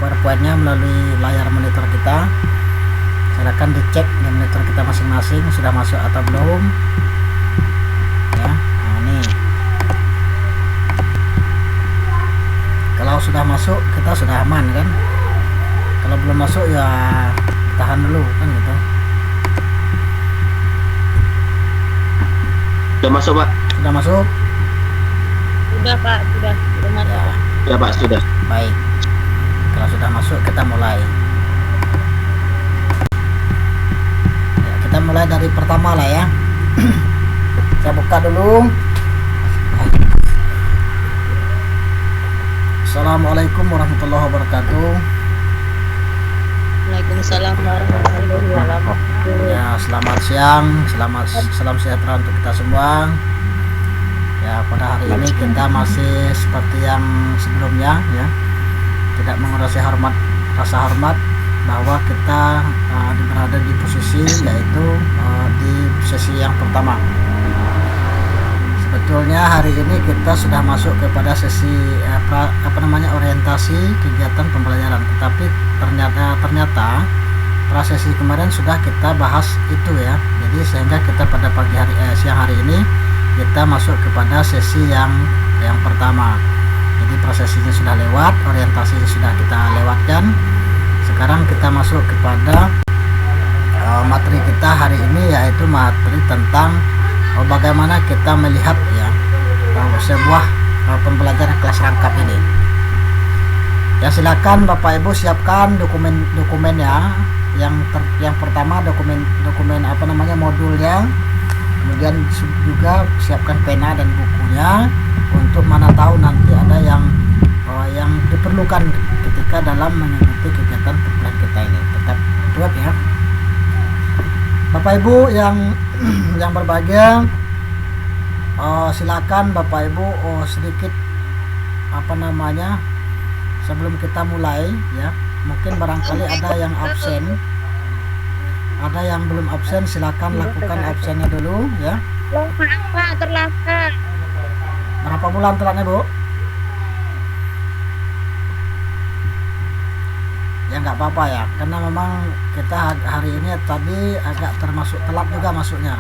PowerPoint-nya melalui layar monitor kita. Silakan dicek di monitor kita masing-masing sudah masuk atau belum ya. Nah, ini kalau sudah masuk kita sudah aman kan, kalau belum masuk ya tahan dulu kan gitu. Sudah masuk, Pak? Sudah masuk? Sudah, Pak, sudah masuk. Ya, Ya, Pak, sudah. baik. Kalau sudah masuk kita mulai. Ya, kita mulai dari pertama lah ya. Saya buka dulu. Assalamualaikum warahmatullahi wabarakatuh. Waalaikumsalam warahmatullahi wabarakatuh. Ya, selamat siang, salam sejahtera untuk kita semua. Ya, pada hari ini kita masih seperti yang sebelumnya ya, tidak mengurangi rasa hormat bahwa kita berada di posisi yaitu di sesi yang pertama. Sebetulnya hari ini kita sudah masuk kepada sesi orientasi kegiatan pembelajaran, tetapi ternyata prasesi kemarin sudah kita bahas itu ya. Jadi sehingga kita pada siang hari ini kita masuk kepada sesi yang pertama. Jadi prosesinya sudah lewat, orientasinya sudah kita lewatkan. Sekarang kita masuk kepada materi kita hari ini, yaitu materi tentang bagaimana kita melihat ya sebuah pembelajaran kelas rangkap ini. Ya, silakan Bapak Ibu siapkan dokumennya. Yang pertama dokumen modulnya. Kemudian juga siapkan pena dan bukunya untuk mana tahu nanti ada yang diperlukan ketika dalam mengikuti kegiatan perkuliahan kita ini. Tetap buat ya Bapak Ibu yang berbahagia. Silakan Bapak Ibu sedikit sebelum kita mulai ya, mungkin barangkali ada yang absen. Ada yang belum absen, silakan lakukan absennya dulu ya. Maaf, Pak, terlambat. Berapa bulan telatnya, Bu? Ya nggak apa-apa ya, karena memang kita hari ini tadi agak termasuk telat juga masuknya.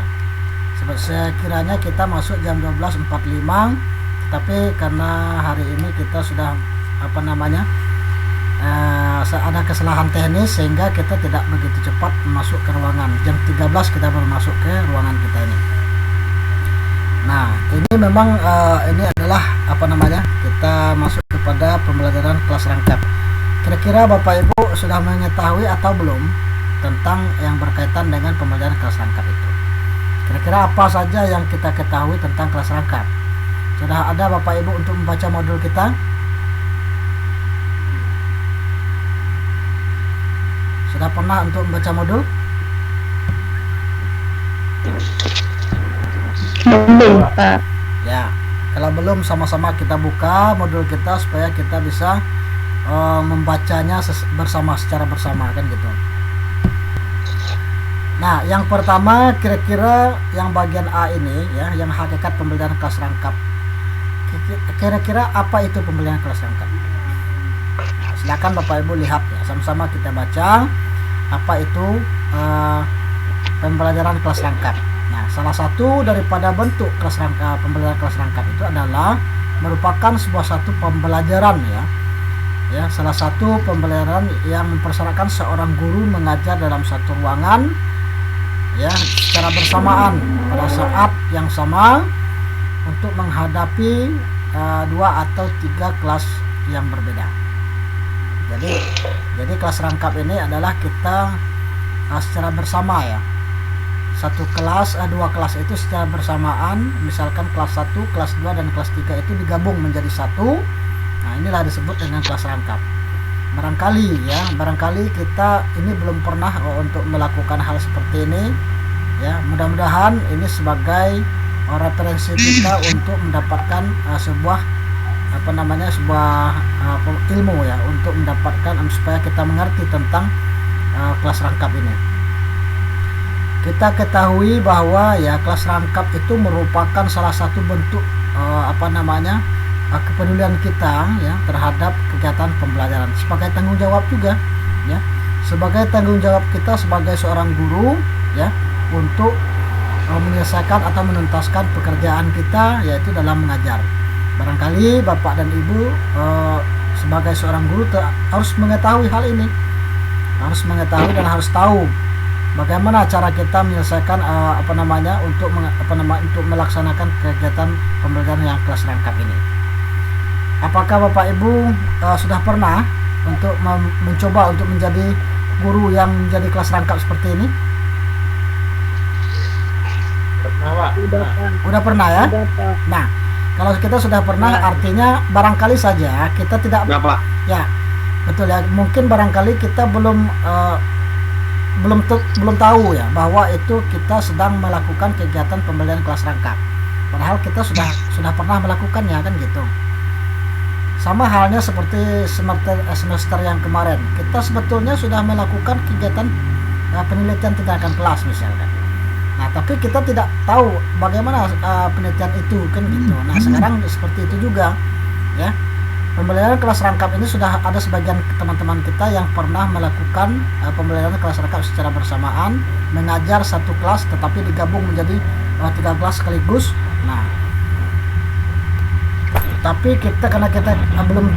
Sekiranya kita masuk jam 12.45, tapi karena hari ini kita sudah ada kesalahan teknis sehingga kita tidak begitu cepat masuk ke ruangan. Jam 13 kita baru masuk ke ruangan kita ini. Nah, ini memang ini adalah kita masuk kepada pembelajaran kelas rangkap. Kira-kira Bapak Ibu sudah mengetahui atau belum tentang yang berkaitan dengan pembelajaran kelas rangkap itu? Kira-kira apa saja yang kita ketahui tentang kelas rangkap? Sudah ada Bapak Ibu untuk membaca modul kita? Sudah pernah untuk membaca modul? Belum, Pak. Ya, kalau belum sama-sama kita buka modul kita supaya kita bisa membacanya secara bersama kan gitu. Nah, yang pertama kira-kira yang bagian A ini ya, yang hakikat pembelajaran kelas rangkap. Kira-kira apa itu pembelajaran kelas rangkap? Nah, silakan Bapak Ibu lihat ya, sama-sama kita baca apa itu pembelajaran kelas rangkap. Nah, salah satu daripada bentuk pembelajaran kelas rangkap itu adalah merupakan satu pembelajaran ya, salah satu pembelajaran yang mempersyaratkan seorang guru mengajar dalam satu ruangan ya secara bersamaan pada saat yang sama untuk menghadapi 2 atau 3 kelas yang berbeda. Jadi kelas rangkap ini adalah kita secara bersama ya. Dua kelas itu secara bersamaan, misalkan kelas 1, kelas 2 dan kelas 3 itu digabung menjadi satu. Nah, inilah disebut dengan kelas rangkap. Barangkali kita ini belum pernah untuk melakukan hal seperti ini ya. Mudah-mudahan ini sebagai referensi kita untuk mendapatkan sebuah ilmu ya, untuk mendapatkan supaya kita mengerti tentang kelas rangkap ini. Kita ketahui bahwa ya kelas rangkap itu merupakan salah satu bentuk kepedulian kita ya terhadap kegiatan pembelajaran sebagai tanggung jawab juga ya, sebagai tanggung jawab kita sebagai seorang guru ya untuk menyelesaikan atau menuntaskan pekerjaan kita yaitu dalam mengajar. Barangkali Bapak dan Ibu sebagai seorang guru harus mengetahui hal ini, harus mengetahui dan harus tahu bagaimana cara kita menyelesaikan untuk melaksanakan kegiatan pembelajaran yang kelas rangkap ini. Apakah Bapak Ibu sudah pernah untuk mencoba untuk menjadi guru yang menjadi kelas rangkap seperti ini? Pernah, Pak. Udah pernah ya? Udah, Pak. Nah, kalau kita sudah pernah artinya barangkali saja kita tidak Pak. ya betul ya, mungkin barangkali kita belum tahu ya bahwa itu kita sedang melakukan kegiatan pembelajaran kelas rangkap, padahal kita sudah pernah melakukannya kan gitu. Sama halnya seperti semester yang kemarin, kita sebetulnya sudah melakukan kegiatan penelitian tindakan kelas misalkan. Nah, tapi kita tidak tahu bagaimana penelitian itu kan gitu. Nah, sekarang seperti itu juga ya. Pembelajaran kelas rangkap ini sudah ada sebagian teman-teman kita yang pernah melakukan pembelajaran kelas rangkap secara bersamaan, mengajar satu kelas tetapi digabung menjadi 3 kelas sekaligus. Nah, tapi karena kita belum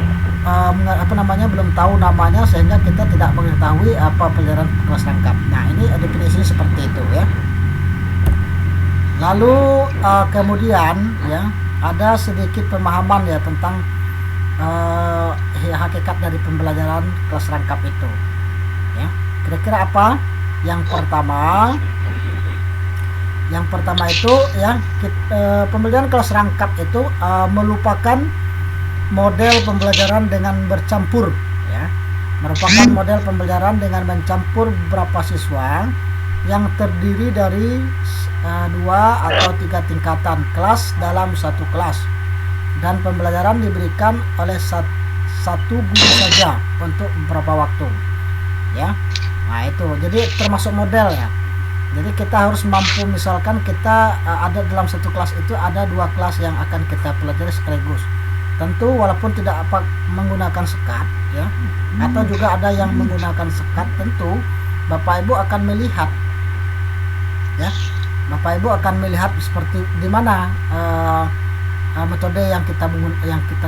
belum tahu namanya sehingga kita tidak mengetahui apa pembelajaran kelas rangkap. Nah, ini definisinya seperti itu ya. Lalu kemudian ya ada sedikit pemahaman ya tentang hakikat dari pembelajaran kelas rangkap itu ya. Kira-kira apa? Yang pertama itu ya pembelajaran kelas rangkap itu merupakan model pembelajaran dengan bercampur ya, merupakan model pembelajaran dengan mencampur beberapa siswa yang terdiri dari 2 atau 3 tingkatan kelas dalam satu kelas, dan pembelajaran diberikan oleh satu guru saja untuk beberapa waktu ya. Nah, itu jadi termasuk model ya. Jadi kita harus mampu, misalkan kita ada dalam satu kelas itu ada 2 kelas yang akan kita pelajari sekaligus. Tentu walaupun tidak menggunakan sekat ya, atau juga ada yang menggunakan sekat, tentu Bapak Ibu akan melihat ya. Bapak Ibu akan melihat seperti di mana metode yang kita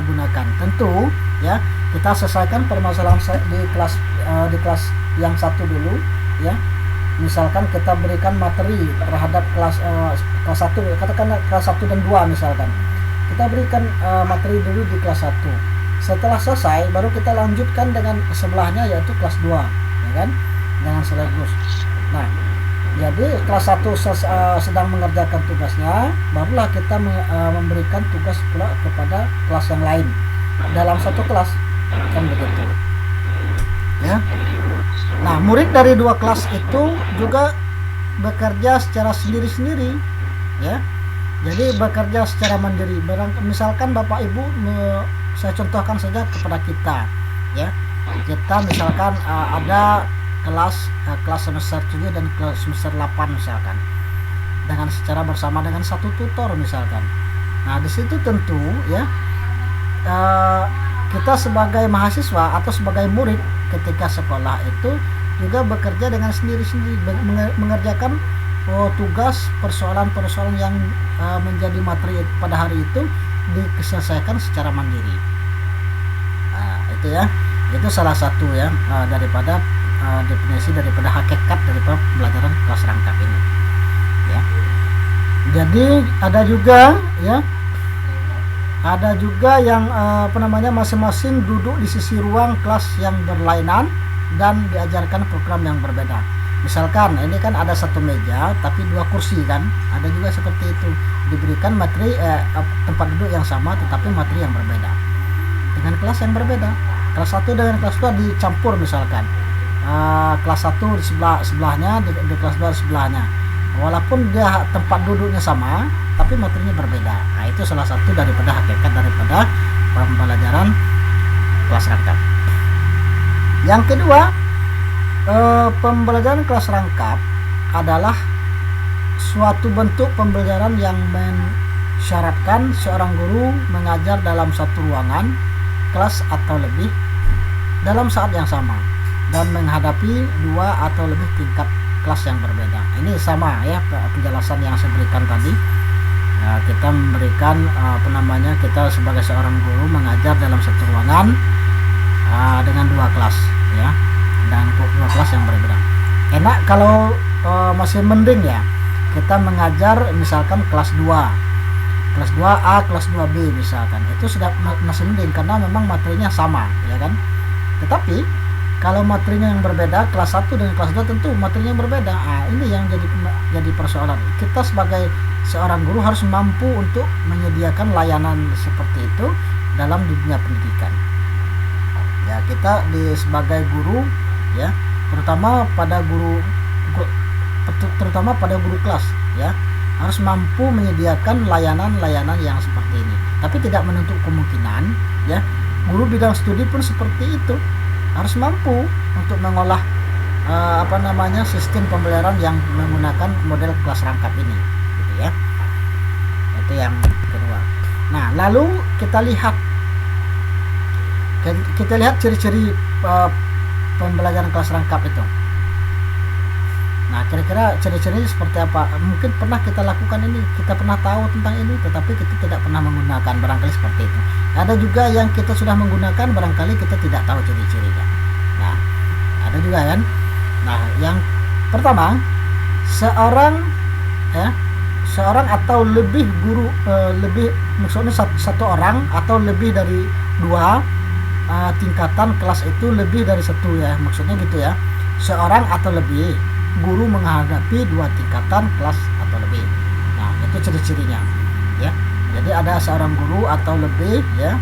gunakan. Tentu ya, kita selesaikan permasalahan di kelas yang satu dulu ya. Misalkan kita berikan materi terhadap kelas 1, katakanlah kelas 1 dan 2 misalkan. Kita berikan materi dulu di kelas 1. Setelah selesai baru kita lanjutkan dengan sebelahnya yaitu kelas 2 ya kan, dengan sekaligus. Nah, jadi kelas 1 sedang mengerjakan tugasnya, barulah kita memberikan tugas pula kepada kelas yang lain dalam satu kelas, kan begitu ya. Nah, murid dari 2 kelas itu juga bekerja secara sendiri-sendiri ya. Jadi bekerja secara mandiri. Misalkan Bapak Ibu, saya contohkan saja kepada kita ya. Kita misalkan ada kelas semester 7 dan kelas semester 8 misalkan, dengan secara bersama dengan satu tutor misalkan. Nah, di situ tentu ya kita sebagai mahasiswa atau sebagai murid ketika sekolah itu juga bekerja dengan sendiri-sendiri, mengerjakan tugas persoalan-persoalan yang menjadi materi pada hari itu diselesaikan secara mandiri. Nah, itu ya, itu salah satu ya daripada definisi daripada hakikat daripada pembelajaran kelas rangkap ini ya. Jadi ada juga yang masing-masing duduk di sisi ruang kelas yang berlainan dan diajarkan program yang berbeda. Misalkan ini kan ada satu meja tapi 2 kursi kan, ada juga seperti itu, diberikan materi tempat duduk yang sama tetapi materi yang berbeda dengan kelas yang berbeda. Kelas 1 dengan kelas 2 dicampur misalkan. Kelas 1 di sebelahnya, di kelas 2 di sebelahnya, walaupun dia tempat duduknya sama tapi materinya berbeda. Nah, itu salah satu daripada hakikat daripada pembelajaran kelas rangkap. Yang kedua, pembelajaran kelas rangkap adalah suatu bentuk pembelajaran yang syaratkan seorang guru mengajar dalam satu ruangan, kelas atau lebih dalam saat yang sama dan menghadapi 2 atau lebih tingkat kelas yang berbeda. Ini sama ya penjelasan yang saya berikan tadi. Kita memberikan kita sebagai seorang guru mengajar dalam satu ruangan dengan 2 kelas ya, dan 2 kelas yang berbeda. Enak kalau masih mending ya kita mengajar misalkan kelas 2A, kelas 2B misalkan, itu sudah masih mending karena memang materinya sama ya kan. Tetapi kalau materinya yang berbeda, kelas 1 dengan kelas 2 tentu materinya berbeda. Ini yang jadi persoalan. Kita sebagai seorang guru harus mampu untuk menyediakan layanan seperti itu dalam dunia pendidikan. Ya, kita sebagai guru ya, terutama pada guru kelas ya, harus mampu menyediakan layanan-layanan yang seperti ini. Tapi tidak menutup kemungkinan ya, guru bidang studi pun seperti itu. Harus mampu untuk mengolah sistem pembelajaran yang menggunakan model kelas rangkap ini gitu ya. Itu yang kedua. Nah, lalu kita lihat ciri-ciri pembelajaran kelas rangkap itu. Nah, kira-kira ciri-cirinya seperti apa? Mungkin pernah kita lakukan ini, kita pernah tahu tentang ini, tetapi kita tidak pernah menggunakan, barangkali seperti itu. Ada juga yang kita sudah menggunakan, barangkali kita tidak tahu ciri-cirinya. Nah, ada juga kan. Nah, yang pertama, seorang atau lebih guru, maksudnya satu orang atau lebih dari 2 tingkatan kelas itu lebih dari 1 ya, maksudnya gitu ya. Seorang atau lebih guru menghadapi 2 tingkatan kelas atau lebih. Nah, itu ciri-cirinya ya. Jadi ada seorang guru atau lebih ya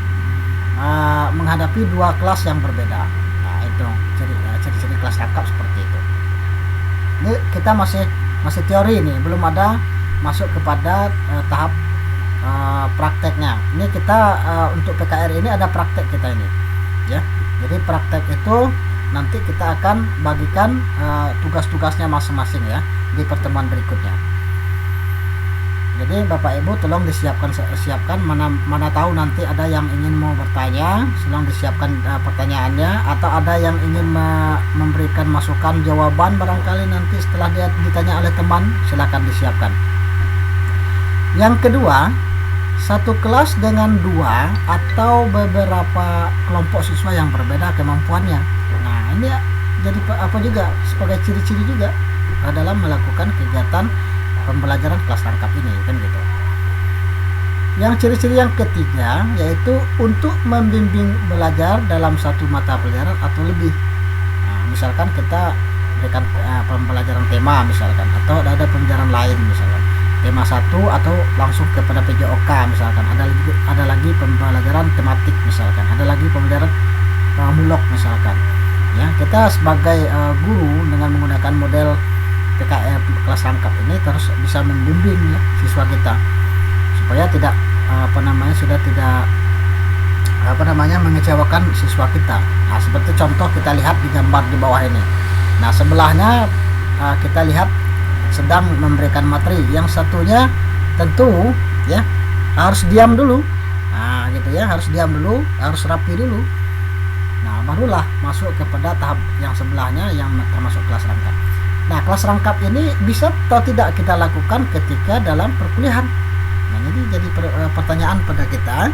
menghadapi 2 kelas yang berbeda. Nah, itu ciri-ciri kelas rangkap seperti itu. Ini kita masih teori nih, belum ada masuk kepada tahap prakteknya. Ini kita untuk PKR ini ada praktek kita ini ya. Jadi praktek itu nanti kita akan bagikan tugas-tugasnya masing-masing ya di pertemuan berikutnya. Jadi Bapak Ibu tolong siapkan, mana tahu nanti ada yang ingin mau bertanya, tolong disiapkan pertanyaannya, atau ada yang ingin memberikan masukan jawaban barangkali nanti setelah dia ditanya oleh teman, silakan disiapkan. Yang kedua, satu kelas dengan 2 atau beberapa kelompok siswa yang berbeda kemampuannya. Nah, ini jadi juga sebagai ciri-ciri juga dalam melakukan kegiatan pembelajaran kelas rangkap ini kan gitu. Yang ciri-ciri yang ketiga yaitu untuk membimbing belajar dalam satu mata pelajaran atau lebih. Nah, misalkan kita berikan pembelajaran tema misalkan, atau ada pembelajaran lain misalkan tema 1 atau langsung kepada PJOK misalkan, ada lagi pembelajaran tematik misalkan, ada lagi pembelajaran mulok misalkan ya. Kita sebagai guru dengan menggunakan model PKR kelas rangkap ini terus bisa membimbing ya siswa kita supaya tidak mengecewakan siswa kita. Nah, seperti contoh kita lihat di gambar di bawah ini. Nah, sebelahnya kita lihat sedang memberikan materi, yang satunya tentu ya harus diam dulu. Nah, gitu ya, harus diam dulu, harus rapi dulu. Nah, barulah masuk kepada tahap yang sebelahnya yang termasuk kelas rangkap. Nah, kelas rangkap ini bisa atau tidak kita lakukan ketika dalam perkuliahan. Nah, jadi pertanyaan pada kita.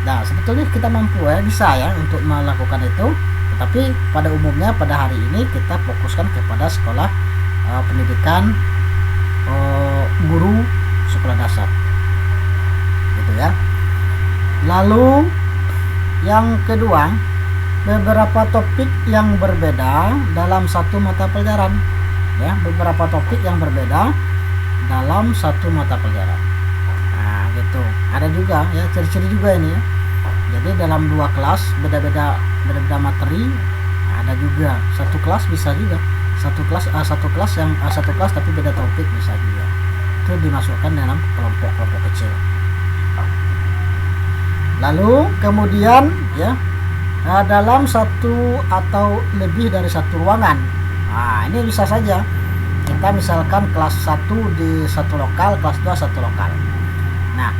Nah, sebetulnya kita mampu bisa ya untuk melakukan itu. Tetapi pada umumnya pada hari ini kita fokuskan kepada sekolah pendidikan guru sekolah dasar. Gitu ya. Lalu yang kedua, beberapa topik yang berbeda dalam satu mata pelajaran. Ya, beberapa topik yang berbeda dalam satu mata pelajaran. Nah, gitu. Ada juga ya ciri-ciri juga ini ya. Jadi dalam 2 kelas beda-beda materi. Nah, ada juga satu kelas bisa juga. Satu kelas tapi beda topik bisa juga. Itu dimasukkan dalam kelompok-kelompok kecil. Lalu kemudian ya dalam satu atau lebih dari satu ruangan. Nah, ini bisa saja kita misalkan kelas 1 di satu lokal, kelas 2 satu lokal. Nah,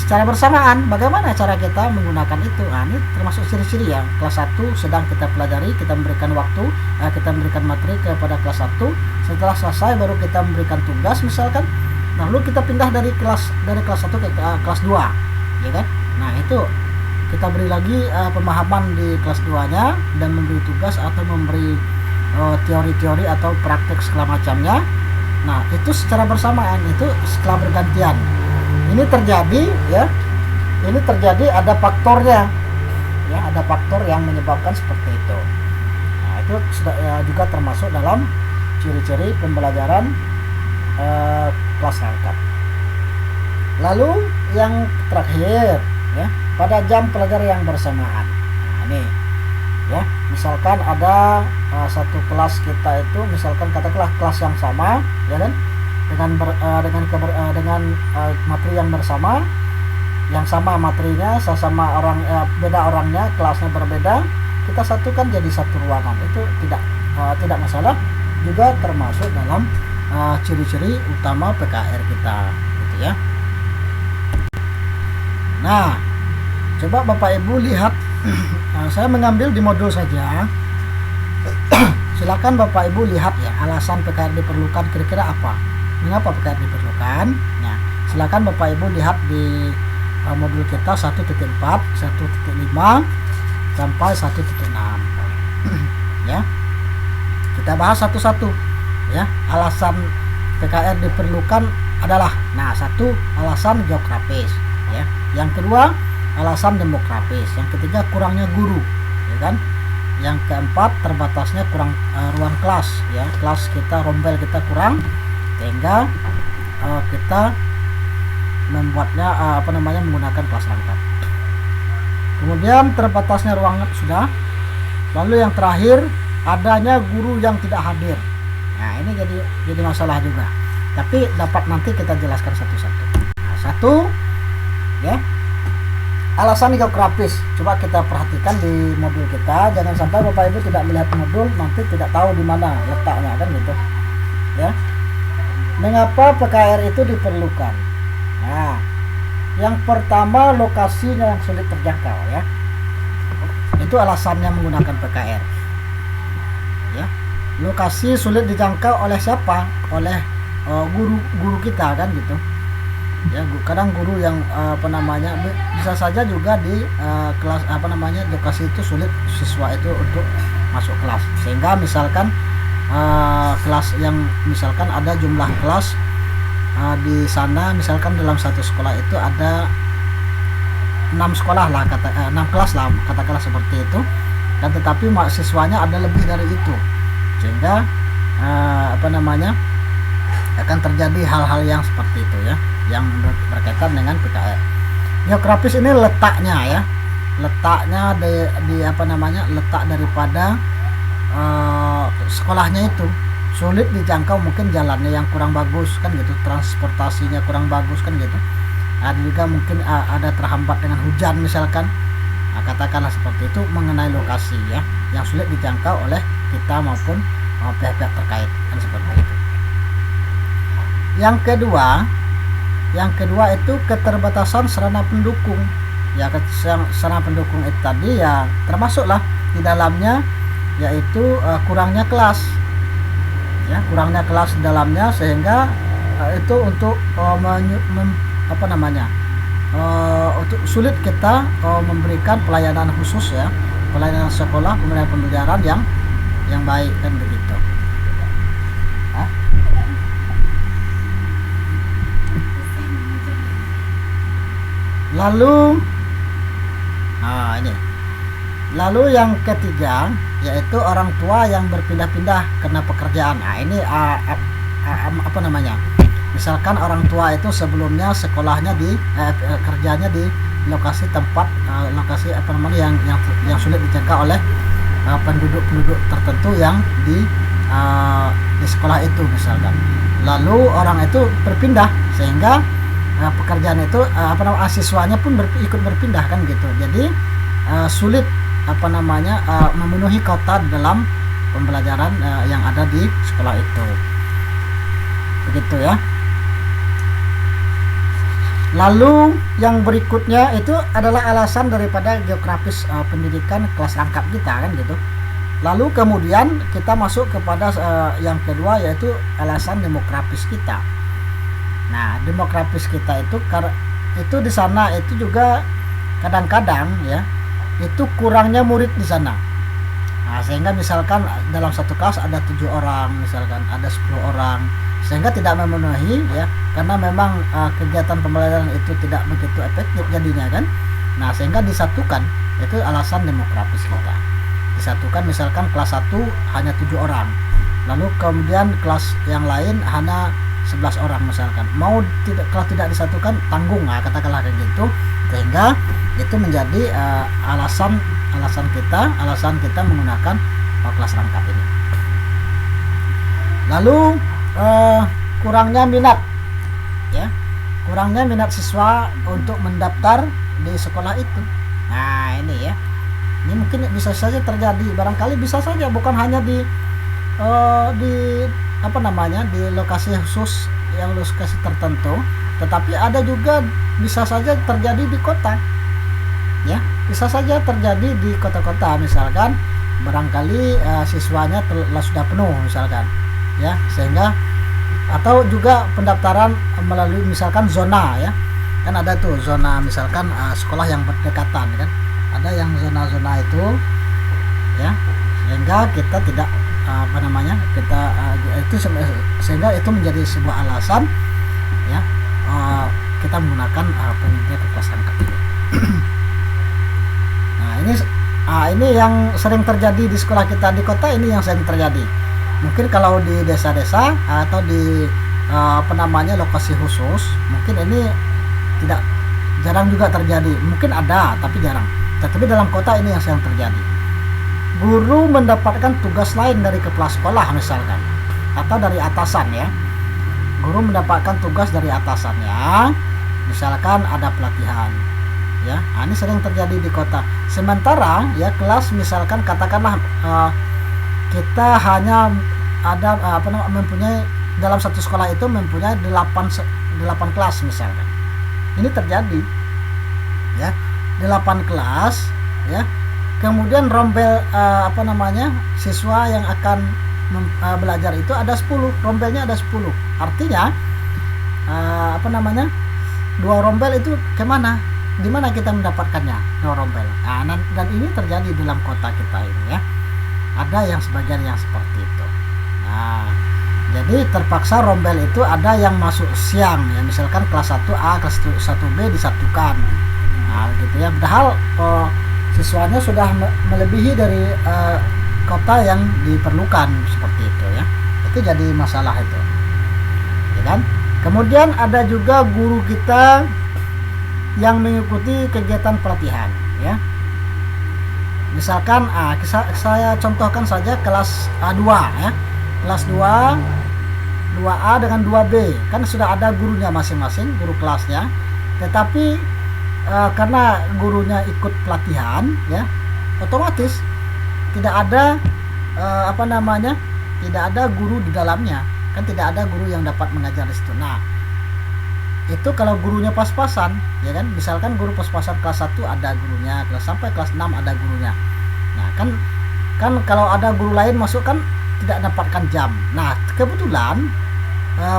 secara bersamaan. Bagaimana cara kita menggunakan itu? Nah, ini termasuk ciri-ciri ya. Kelas 1 sedang kita pelajari, kita memberikan waktu, kita memberikan materi kepada kelas 1. Setelah selesai baru kita memberikan tugas misalkan. Lalu kita pindah dari kelas 1 ke kelas 2, ya kan? Nah, itu kita beri lagi pemahaman di kelas 2-nya dan memberi tugas atau memberi teori-teori atau praktek segala macamnya. Nah, itu secara bersamaan, itu setelah bergantian. Ini terjadi ya. Ini terjadi ada faktornya. Ya, ada faktor yang menyebabkan seperti itu. Nah, itu sudah juga termasuk dalam ciri-ciri pembelajaran kelas rangkap. Lalu yang terakhir ya, pada jam pelajaran yang bersamaan. Nah, ini ya, misalkan ada satu kelas kita itu, misalkan katakanlah kelas yang sama ya kan, dengan materi yang bersama, yang sama materinya, sama orang, beda orangnya, kelasnya berbeda, kita satukan jadi satu ruangan. Itu tidak masalah, juga termasuk dalam ciri-ciri utama PKR kita gitu ya. Nah, coba Bapak Ibu lihat. Saya mengambil di modul saja. Silakan Bapak Ibu lihat ya, alasan PKR diperlukan kira-kira apa, mengapa PKR diperlukan. Nah, silakan Bapak Ibu lihat di modul kita 1.4, 1.5 sampai 1.6 ya. Kita bahas satu-satu ya. Alasan PKR diperlukan adalah, nah, satu, alasan geografis ya. Yang kedua, alasan demografis. Yang ketiga, kurangnya guru ya kan. Yang keempat, terbatasnya kurang ruang kelas ya. Kelas kita, rombel kita kurang, sehingga kita membuatnya menggunakan kelas rangkap. Kemudian terbatasnya ruang sudah. Lalu yang terakhir, adanya guru yang tidak hadir. Nah, ini jadi masalah juga. Tapi dapat nanti kita jelaskan satu-satu. Nah, satu ya, alasan geografis. Coba kita perhatikan di modul kita. Jangan sampai Bapak Ibu tidak melihat modul, nanti tidak tahu di mana letaknya kan gitu. Ya. Mengapa PKR itu diperlukan? Nah, yang pertama, lokasinya yang sulit terjangkau ya. Itu alasannya menggunakan PKR. Ya. Lokasi sulit dijangkau oleh siapa? Oleh guru kita kan gitu. Ya, kadang guru yang bisa saja juga di kelas lokasi itu sulit siswa itu untuk masuk kelas, sehingga misalkan kelas yang misalkan ada jumlah kelas di sana, misalkan dalam satu sekolah itu ada 6 sekolah lah, 6 kelas lah katakanlah seperti itu, dan tetapi siswanya ada lebih dari itu, sehingga akan terjadi hal-hal yang seperti itu ya, yang berkaitan dengan PKR. Geografis ini letaknya letak daripada sekolahnya itu sulit dijangkau, mungkin jalannya yang kurang bagus kan gitu, transportasinya kurang bagus kan gitu. Ada juga mungkin ada terhambat dengan hujan misalkan. Nah, katakanlah seperti itu mengenai lokasi ya, yang sulit dijangkau oleh kita maupun pihak-pihak terkait kan seperti itu. Yang kedua itu keterbatasan sarana pendukung. Ya, sarana pendukung itu tadi ya termasuklah di dalamnya, yaitu kurangnya kelas. Ya, kurangnya kelas di dalamnya, sehingga itu untuk untuk sulit kita memberikan pelayanan khusus ya, pelayanan sekolah, pelayanan pembelajaran yang baik kan begitu. Lalu yang ketiga, yaitu orang tua yang berpindah-pindah karena pekerjaan. Nah, ini misalkan orang tua itu sebelumnya sekolahnya kerjanya di lokasi tempat yang sulit dijangkau oleh penduduk tertentu yang di sekolah itu misalkan. Lalu orang itu berpindah, sehingga pekerjaan itu siswanya pun ikut berpindah kan gitu. Jadi sulit memenuhi kota dalam pembelajaran yang ada di sekolah itu. Begitu ya. Lalu yang berikutnya itu adalah alasan daripada geografis pendidikan kelas rangkap kita kan gitu. Lalu kemudian kita masuk kepada yang kedua, yaitu alasan demografis kita. Nah, demografis kita itu di sana itu juga kadang-kadang ya itu kurangnya murid di sana. Nah, sehingga misalkan dalam satu kelas ada 7 orang, misalkan ada 10 orang, sehingga tidak memenuhi ya, karena memang kegiatan pembelajaran itu tidak begitu efektif jadinya kan. Nah, sehingga disatukan, itu alasan demografis kita. Disatukan misalkan kelas 1 hanya 7 orang, lalu kemudian kelas yang lain hanya 11 orang misalkan. Kalau tidak disatukan tanggung, katakanlah kayak gitu, sehingga itu menjadi alasan kita menggunakan kelas rangkap ini. Lalu kurangnya minat siswa untuk mendaftar di sekolah itu. Nah, ini ya, ini mungkin bisa saja terjadi, barangkali bisa saja bukan hanya di di lokasi khusus, yang lokasi tertentu, tetapi ada juga bisa saja terjadi di kota ya, bisa saja terjadi di kota-kota, misalkan barangkali siswanya sudah penuh misalkan ya, sehingga atau juga pendaftaran melalui misalkan zona ya, kan ada tuh zona, misalkan sekolah yang berdekatan kan, ada yang zona-zona itu ya, sehingga kita tidak sehingga itu menjadi sebuah alasan ya, kita menggunakan pendidikan kelas rangkap ini. Nah, ini yang sering terjadi di sekolah kita di kota, ini yang sering terjadi. Mungkin kalau di desa-desa atau di lokasi khusus, mungkin ini jarang juga terjadi. Mungkin ada tapi jarang. Tetapi dalam kota ini yang sering terjadi. Guru mendapatkan tugas lain dari kepala sekolah misalkan, atau dari atasan ya. Guru mendapatkan tugas dari atasannya, misalkan ada pelatihan ya. Nah, ini sering terjadi di kota. Sementara ya kelas, misalkan katakanlah kita hanya ada mempunyai dalam satu sekolah itu mempunyai 8 kelas misalkan. Ini terjadi ya, 8 kelas ya. Kemudian rombel siswa yang akan belajar itu ada 10, rombelnya ada 10. Artinya 2 rombel itu kemana? Di mana kita mendapatkannya 2 rombel? Nah, dan ini terjadi dalam kota kita ini ya. Ada yang sebagian yang seperti itu. Nah, jadi terpaksa rombel itu ada yang masuk siang ya, misalkan kelas 1A, kelas 1B disatukan. Nah, gitu ya. Padahal siswanya sudah melebihi dari kota yang diperlukan, seperti itu ya. Itu jadi masalah itu. Ya kan? Kemudian ada juga guru kita yang mengikuti kegiatan pelatihan ya. Misalkan saya contohkan saja kelas 2 ya. Kelas 2A dengan 2B kan sudah ada gurunya masing-masing, guru kelasnya. Tetapi karena gurunya ikut pelatihan ya, otomatis tidak ada tidak ada guru di dalamnya, kan tidak ada guru yang dapat mengajar di situ. Nah, itu kalau gurunya pas-pasan ya kan, misalkan guru pas-pasan kelas 1 ada gurunya, sampai kelas 6 ada gurunya. Nah, kan kalau ada guru lain masuk kan tidak dapatkan jam. Nah, kebetulan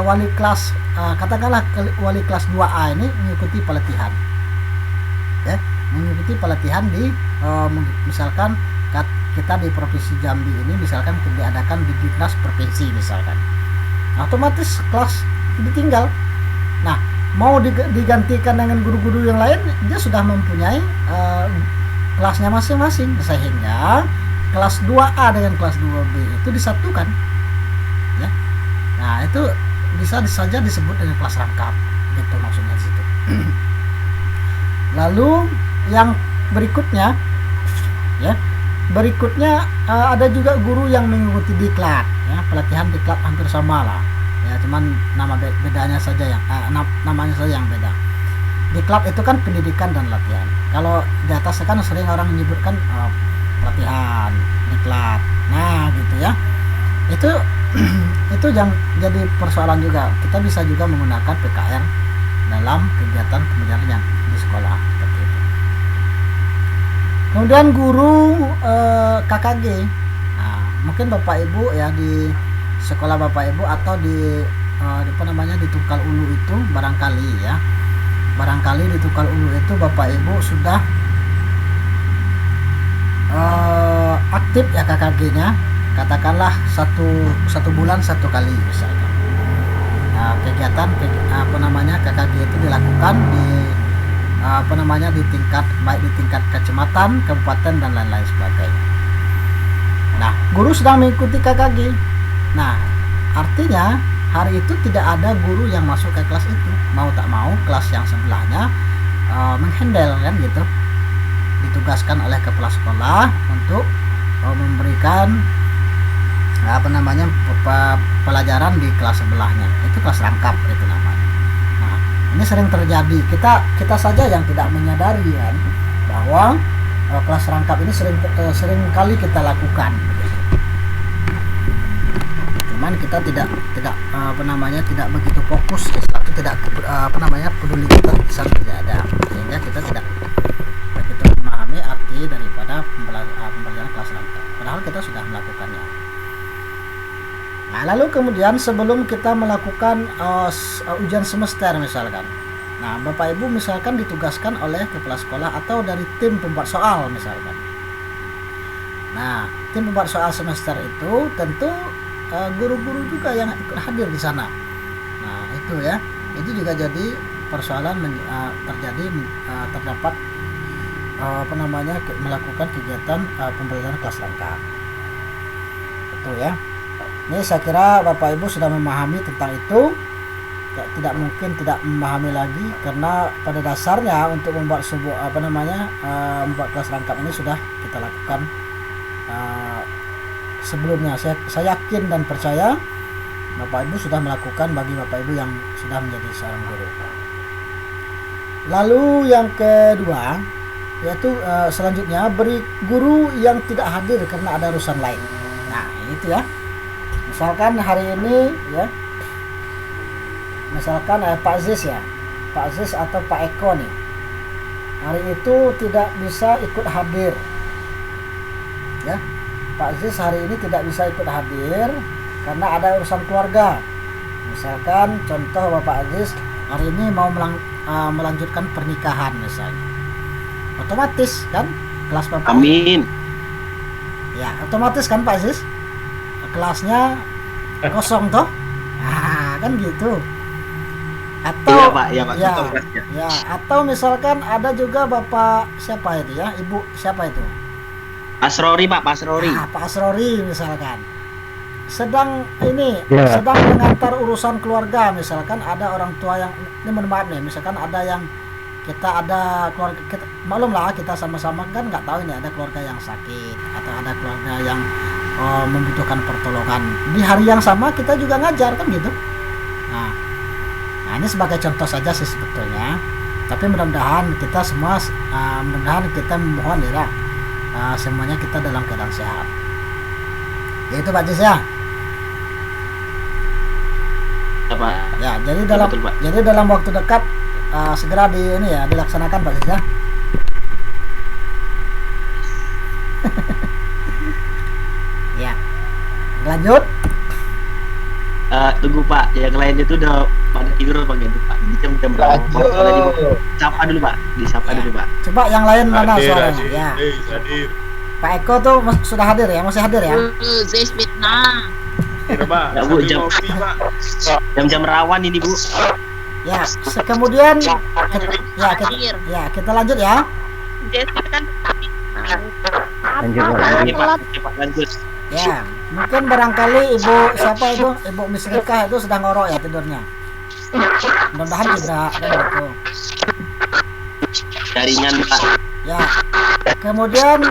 wali kelas katakanlah wali kelas 2A ini mengikuti pelatihan ya, mengikuti pelatihan di misalkan kita di Provinsi Jambi ini, misalkan diadakan di Dinas Provinsi misalkan, otomatis kelas ditinggal. Nah, mau digantikan dengan guru-guru yang lain, dia sudah mempunyai kelasnya masing-masing, sehingga kelas 2A dengan kelas 2B itu disatukan ya. Nah, itu bisa saja disebut dengan kelas rangkap gitu maksudnya di situ. Lalu yang berikutnya ya, ada juga guru yang mengikuti diklat ya, pelatihan diklat hampir sama lah ya, cuman bedanya saja yang namanya saja yang beda. Diklat itu kan pendidikan dan latihan. Kalau di atas kan sering orang menyebutkan pelatihan, diklat. Nah, gitu ya. Itu yang jadi persoalan juga. Kita bisa juga menggunakan PKR dalam kegiatan pembelajarannya di sekolah seperti itu. Kemudian guru KKG. Nah, mungkin Bapak Ibu ya di sekolah Bapak Ibu atau di di Tungkal Ulu itu barangkali di Tungkal Ulu itu Bapak Ibu sudah aktif ya KKG-nya, katakanlah satu bulan satu kali misalkan. Kegiatan KKG itu dilakukan di di tingkat baik di tingkat kecamatan, kabupaten dan lain-lain sebagainya. Nah, guru sedang mengikuti KKG. Nah, artinya hari itu tidak ada guru yang masuk ke kelas itu. Mau tak mau kelas yang sebelahnya menghandle kan gitu. Ditugaskan oleh kepala sekolah untuk memberikan pelajaran di kelas sebelahnya. Itu kelas rangkap itu namanya. Nah, ini sering terjadi. Kita saja yang tidak menyadari kan bahwa kelas rangkap ini sering kali kita lakukan. Cuman kita tidak begitu fokus, tidak peduli kita tidak ada, sehingga kita tidak begitu memahami arti daripada pembelajaran kelas rangkap. Padahal kita sudah melakukannya. Nah, lalu kemudian sebelum kita melakukan ujian semester misalkan, nah Bapak Ibu misalkan ditugaskan oleh kepala sekolah atau dari tim pembuat soal misalkan. Nah, tim pembuat soal semester itu tentu guru-guru juga yang ikut hadir di sana. Nah, itu ya, itu juga jadi persoalan terdapat melakukan kegiatan pembelajaran kelas rangkap. Itu ya. Ini saya kira Bapak Ibu sudah memahami tentang itu. Tidak mungkin tidak memahami lagi, karena pada dasarnya untuk membuat sebuah membuat kelas rangkap ini sudah kita lakukan sebelumnya. Saya yakin dan percaya Bapak Ibu sudah melakukan bagi Bapak Ibu yang sudah menjadi seorang guru. Lalu yang kedua yaitu selanjutnya beri guru yang tidak hadir karena ada urusan lain. Nah, itu ya. Misalkan hari ini ya, misalkan Pak Ziz atau Pak Eko nih, hari itu tidak bisa ikut hadir ya. Pak Ziz hari ini tidak bisa ikut hadir karena ada urusan keluarga. Misalkan contoh Bapak Aziz hari ini mau melanjutkan pernikahan misalnya, otomatis kan kelas Bapak, amin ya, otomatis kan Pak Aziz kelasnya kosong toh. Nah, kan gitu. Atau iya Pak, ya, atau misalkan ada juga Bapak siapa itu ya, Ibu siapa itu, Pak Asrori. Pak Asrori misalkan sedang mengantar urusan keluarga. Misalkan ada orang tua yang, ini mohon maaf nih, misalkan ada yang kita ada keluarga kita, maklumlah kita sama-sama kan nggak tahu ini ada keluarga yang sakit atau ada keluarga yang membutuhkan pertolongan di hari yang sama kita juga ngajar kan gitu. Nah, ini sebagai contoh saja sih sebetulnya. Tapi mudah-mudahan kita semua kita memohon ya semuanya kita dalam keadaan sehat. Yaitu Pak Jis ya. Ya, Pak. Ya, jadi Betul, Pak. dalam waktu dekat segera dilaksanakan Pak Jis ya. Ya. Lanjut. Tunggu Pak, yang lain itu udah pada tidur apa gitu Pak? Ini jam berapa? Disapa dulu Pak, dulu Pak. Coba yang lain mana suaranya? Ya. Hadir. Pak Eko tuh sudah hadir ya, masih hadir ya? Zes Fitnah. Hadir Pak. Ya, Bu, Sambil ngopi, Pak. Jam rawan ini Bu. Ya, kemudian kita lanjut ya. Zes kan Oke Pak, lanjut. Ya, mungkin barangkali Ibu siapa itu, Ibu Misrika itu sedang ngorok ya tidurnya. Mudah-mudahan tidak kan gitu. Jaringan Pak. Ya. Kemudian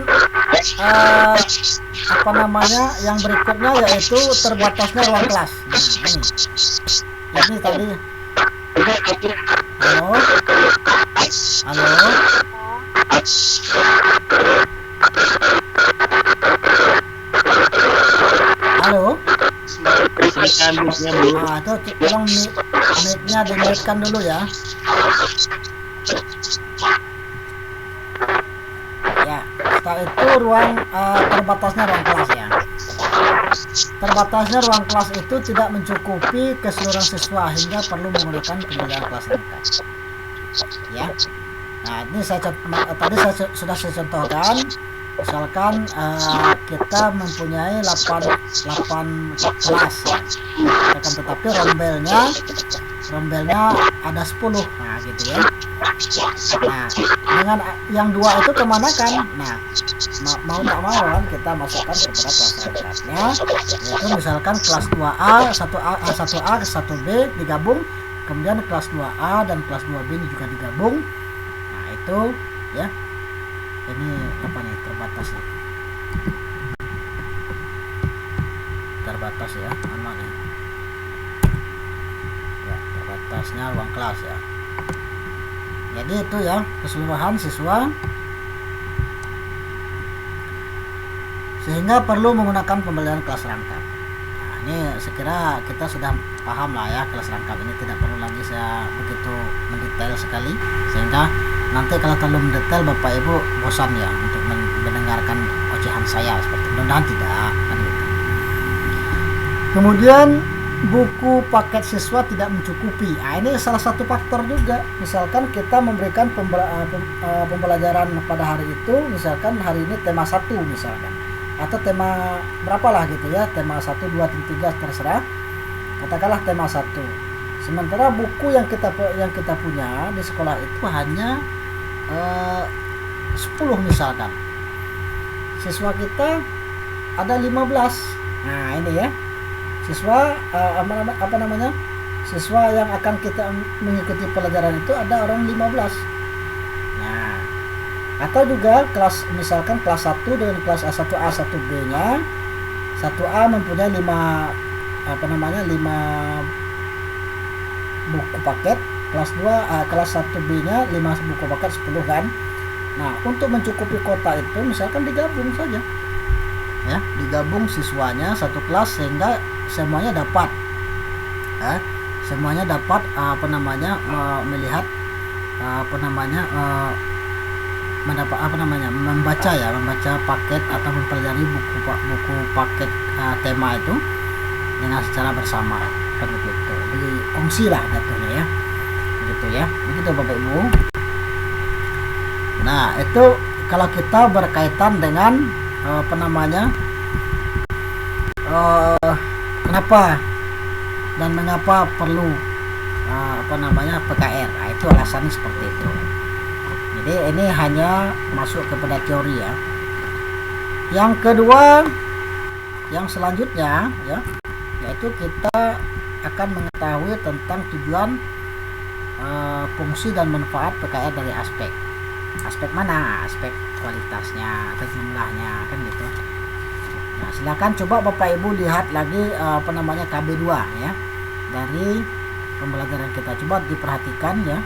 yang berikutnya yaitu terbatasnya ruang kelas. Nah, ini tadi. Halo. Halo. Silakan mic-nya, Bu. Nah, itu tolong mic-nya dimatikan dulu ya. Ya, setelah itu terbatasnya ruang kelas ya. Terbatasnya ruang kelas itu tidak mencukupi keseluruhan siswa hingga perlu menggunakan pembelajaran kelas lengkap. Ya. Nah, ini tadi sudah saya contohkan. Misalkan kita mempunyai 8 kelas ya. Akan tetapi rombelnya ada 10. Nah, gitu ya. Nah, dengan yang 2 itu kemana kan? Nah, mau tak mau kan kita masukkan kepada kelas lengkapnya, yaitu misalkan kelas 2A, 1A, 1B digabung, kemudian kelas 2A dan kelas 2B juga digabung. Nah, itu ya. Ini apa nih, terbatas ya. Terbatas ya, aman ya. Ya, terbatasnya ruang kelas ya. Jadi itu ya keseluruhan siswa, sehingga perlu menggunakan pembelajaran kelas rangkap. Nah, ini sekira kita sudah paham lah ya, kelas rangkap ini tidak perlu lagi saya begitu mendetail sekali, sehingga nanti kalau terlalu mendetail Bapak Ibu bosan ya untuk mendengarkan ocehan saya, seperti mudah-mudahan tidak kan gitu. Kemudian buku paket siswa tidak mencukupi. Nah, ini salah satu faktor juga. Misalkan kita memberikan pembelajaran pada hari itu, misalkan hari ini tema 1 misalkan, atau tema berapalah gitu ya, tema 1, 2, 3 terserah. Katakanlah tema 1. Sementara buku yang kita punya di sekolah itu hanya 10 misalkan. Siswa kita ada 15. Nah, ini ya. Siswa siswa yang akan kita mengikuti pelajaran itu ada orang 15. Nah, atau juga kelas, misalkan kelas 1 dengan kelas A1A 1B nya, 1A mempunyai 5 buku paket, kelas 2 kelas 1B nya 5 buku paket 10 kan. Nah, untuk mencukupi kota itu misalkan digabung saja ya, digabung siswanya satu kelas sehingga semuanya dapat melihat membaca paket atau mempelajari buku paket tema itu dengan secara bersama kan begitu. Jadi kongsi lah dapurnya ya, begitu ya, begitu Bapak Ibu. Nah, itu kalau kita berkaitan dengan kenapa dan mengapa perlu PKR. Nah, itu alasannya seperti itu. Jadi ini hanya masuk kepada teori ya. Yang kedua, yang selanjutnya ya, yaitu kita akan mengetahui tentang tujuan, fungsi dan manfaat PKR dari aspek mana? Aspek kualitasnya atau jumlahnya kan gitu. Nah, silakan coba Bapak Ibu lihat lagi KB2 ya, dari pembelajaran kita. Coba diperhatikan ya.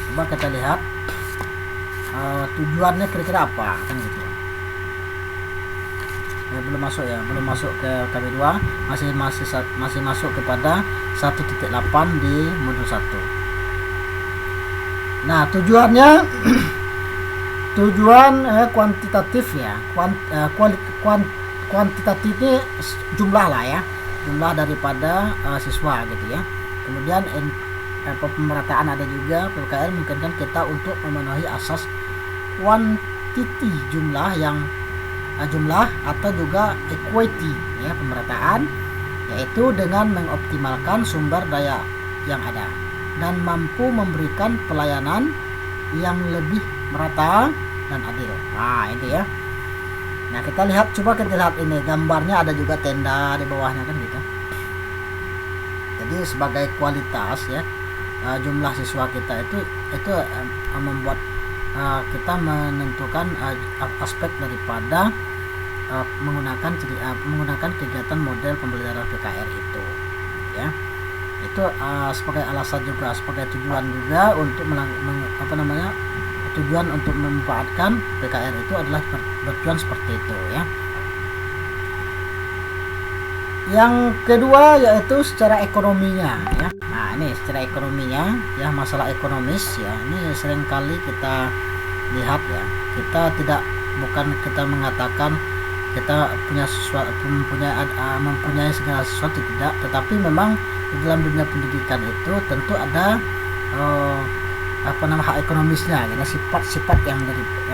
Coba kita lihat tujuannya kira-kira apa kan gitu. Belum masuk ke KB2, masih masuk kepada 1.8 di modul 1. Nah, tujuannya kuantitatif ya, kuantitatifnya jumlah lah ya, jumlah daripada siswa gitu ya. Kemudian pemerataan ada juga. PKR memungkinkan kita untuk memenuhi asas kuantiti jumlah atau juga equity ya, pemerataan, yaitu dengan mengoptimalkan sumber daya yang ada dan mampu memberikan pelayanan yang lebih merata dan adil. Nah, itu ya. Nah, kita lihat ini gambarnya, ada juga tenda di bawahnya kan gitu. Jadi sebagai kualitas ya, jumlah siswa kita itu membuat kita menentukan aspek daripada menggunakan kegiatan model pembelajaran PKR itu ya. Itu sebagai alasan juga, sebagai tujuan juga untuk tujuan untuk memanfaatkan PKR itu adalah bertujuan seperti itu ya. Yang kedua yaitu secara ekonominya ya. Nah, ini secara ekonominya ya, masalah ekonomis ya. Ini seringkali kita lihat ya. Kita bukan kita mengatakan kita punya sesuatu, mempunyai segala sesuatu, tidak, tetapi memang di dalam dunia pendidikan itu tentu ada hak ekonomisnya, ya, sifat-sifat yang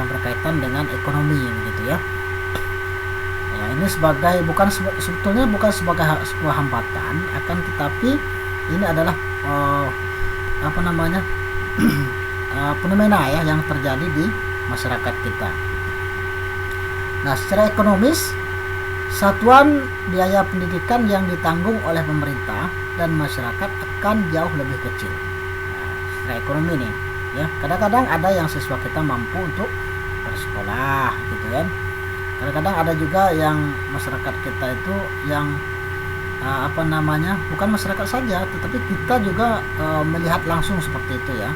berkaitan dengan ekonomi gitu ya. Ya, ini sebetulnya bukan sebagai sebuah hambatan, akan tetapi ini adalah fenomena ya yang terjadi di masyarakat kita. Nah, secara ekonomis, satuan biaya pendidikan yang ditanggung oleh pemerintah dan masyarakat akan jauh lebih kecil. Nah, secara ekonomi nih, ya kadang-kadang ada yang siswa kita mampu untuk bersekolah, gitu kan. Kadang-kadang ada juga yang masyarakat kita itu yang bukan masyarakat saja, tetapi kita juga melihat langsung seperti itu ya.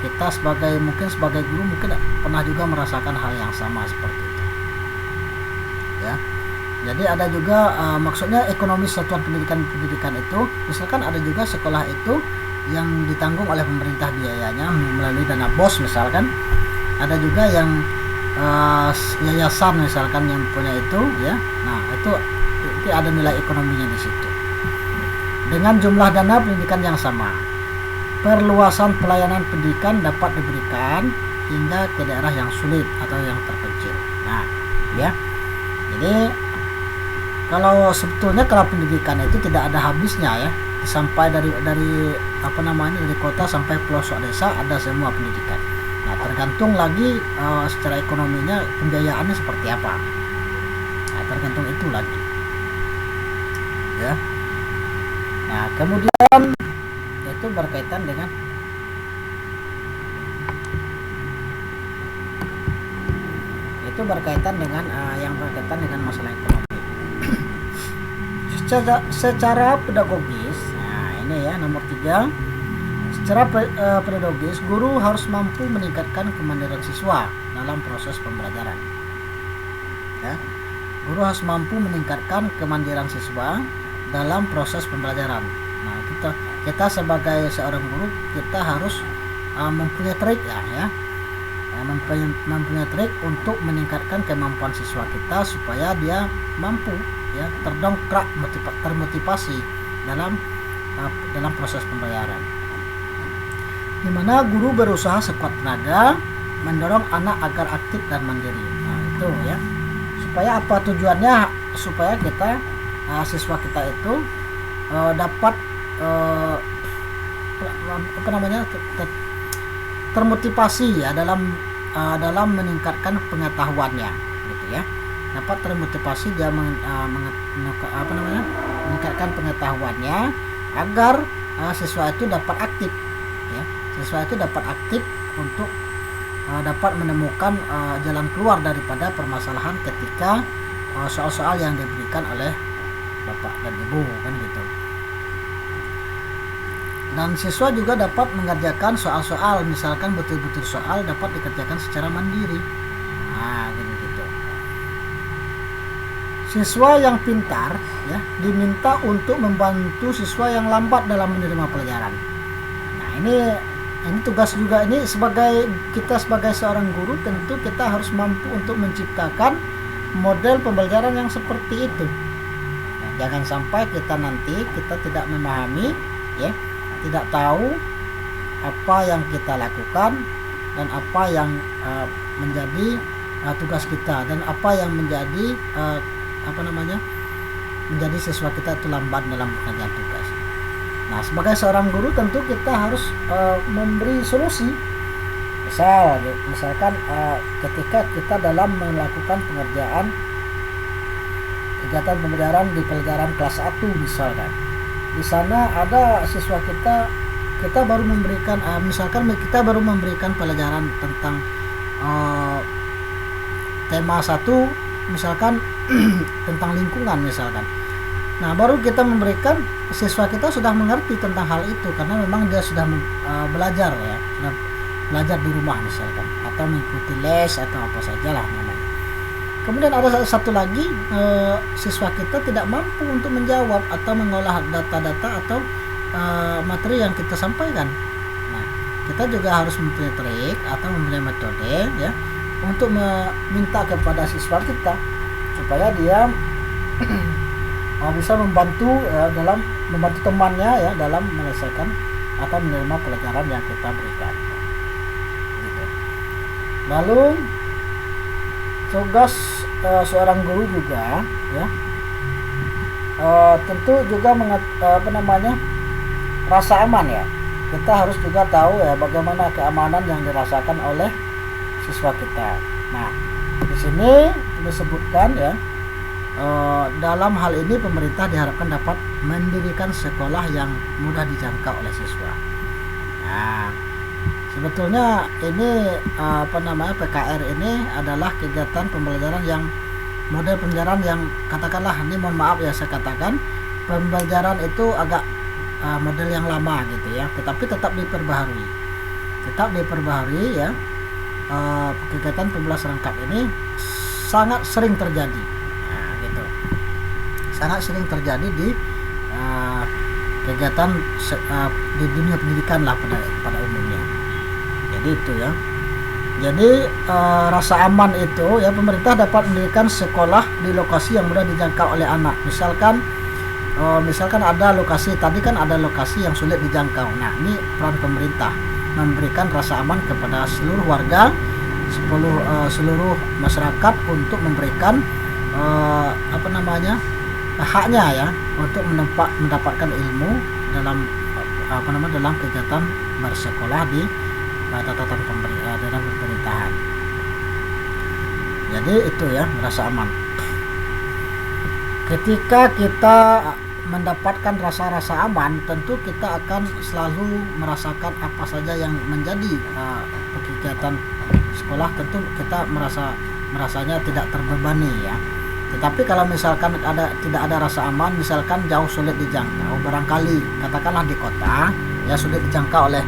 Kita sebagai guru mungkin pernah juga merasakan hal yang sama seperti itu. Ya, jadi ada juga maksudnya ekonomi satuan pendidikan itu, misalkan ada juga sekolah itu yang ditanggung oleh pemerintah biayanya melalui dana BOS misalkan, ada juga yang yayasan misalkan yang punya itu ya. Nah, itu ada nilai ekonominya di situ. Dengan jumlah dana pendidikan yang sama, perluasan pelayanan pendidikan dapat diberikan hingga ke daerah yang sulit atau yang terpencil. Nah, ya. Jadi kalau pendidikan itu tidak ada habisnya ya, sampai dari kota sampai pelosok desa ada semua pendidikan. Nah, tergantung lagi secara ekonominya pembiayaannya seperti apa. Nah, tergantung itu lagi. Ya. Nah, kemudian itu berkaitan dengan yang berkaitan dengan masalah ekonomi. secara pedagogis, nah ini ya nomor 3. Secara pedagogis, guru harus mampu meningkatkan kemandirian siswa dalam proses pembelajaran. Ya, guru harus mampu meningkatkan kemandirian siswa dalam proses pembelajaran. Nah, kita sebagai seorang guru, kita harus mempunyai trik ya. Mempunyai trik untuk meningkatkan kemampuan siswa kita supaya dia mampu ya, terdongkrak, termotivasi dalam proses pembelajaran, di mana guru berusaha sekuat tenaga mendorong anak agar aktif dan mandiri. Nah, itu ya, supaya apa tujuannya? Supaya kita siswa kita itu dapat termotivasi ya dalam meningkatkan pengetahuannya, gitu ya. Dapat termotivasi dia meningkatkan pengetahuannya agar siswa itu dapat aktif ya. Siswa itu dapat aktif untuk dapat menemukan jalan keluar daripada permasalahan ketika soal-soal yang diberikan oleh bapak dan ibu, kan gitu. Dan siswa juga dapat mengerjakan soal-soal, misalkan betul-betul soal dapat dikerjakan secara mandiri. Nah, gitu. Siswa yang pintar ya diminta untuk membantu siswa yang lambat dalam menerima pelajaran. Nah, ini tugas juga, ini kita sebagai seorang guru tentu kita harus mampu untuk menciptakan model pembelajaran yang seperti itu. Nah, jangan sampai kita tidak memahami ya, tidak tahu apa yang kita lakukan dan apa yang menjadi tugas kita, dan apa yang menjadi menjadi siswa kita itu lambat dalam pekerjaan tugas. Nah, sebagai seorang guru tentu kita harus memberi solusi. Misalkan ketika kita dalam melakukan kegiatan pembelajaran di pelajaran kelas 1 misalkan, di sana ada siswa kita baru memberikan kita baru memberikan pelajaran tentang tema 1 misalkan tentang lingkungan misalkan. Nah, baru kita memberikan, siswa kita sudah mengerti tentang hal itu karena memang dia sudah belajar ya, sudah belajar di rumah misalkan, atau mengikuti les atau apa sajalah namanya. Kemudian ada satu lagi, siswa kita tidak mampu untuk menjawab atau mengolah data-data atau materi yang kita sampaikan. Nah, kita juga harus mempunyai trik atau mempunyai metode ya untuk meminta kepada siswa kita supaya dia bisa membantu dalam membantu temannya ya dalam menyelesaikan atau menerima pelajaran yang kita berikan. Gitu. Lalu tugas seorang guru juga ya tentu juga rasa aman ya. Kita harus juga tahu ya bagaimana keamanan yang dirasakan oleh siswa kita. Nah, di sini disebutkan ya dalam hal ini pemerintah diharapkan dapat mendirikan sekolah yang mudah dijangkau oleh siswa. Nah, sebetulnya ini PKR ini adalah kegiatan pembelajaran yang model pembelajaran yang katakanlah ini mohon maaf ya saya katakan pembelajaran itu agak model yang lama gitu ya, tetapi tetap diperbaharui ya. Kegiatan pembelajaran lengkap ini sangat sering terjadi, nah, gitu. Sangat sering terjadi di kegiatan di dunia pendidikan lah pada umumnya. Jadi itu ya. Jadi rasa aman itu ya pemerintah dapat mendirikan sekolah di lokasi yang mudah dijangkau oleh anak. Misalkan ada lokasi tadi kan ada lokasi yang sulit dijangkau. Nah, ini peran pemerintah memberikan rasa aman kepada seluruh warga, seluruh masyarakat untuk memberikan haknya ya untuk mendapatkan ilmu dalam dalam kegiatan bersekolah di tatanan dalam pemerintahan. Jadi itu ya rasa aman. Ketika kita mendapatkan rasa aman, tentu kita akan selalu merasakan apa saja yang menjadi kegiatan sekolah. Tentu kita merasanya tidak terbebani ya. Tetapi kalau misalkan tidak ada rasa aman, misalkan jauh sulit dijangkau, barangkali katakanlah di kota ya sulit dijangkau oleh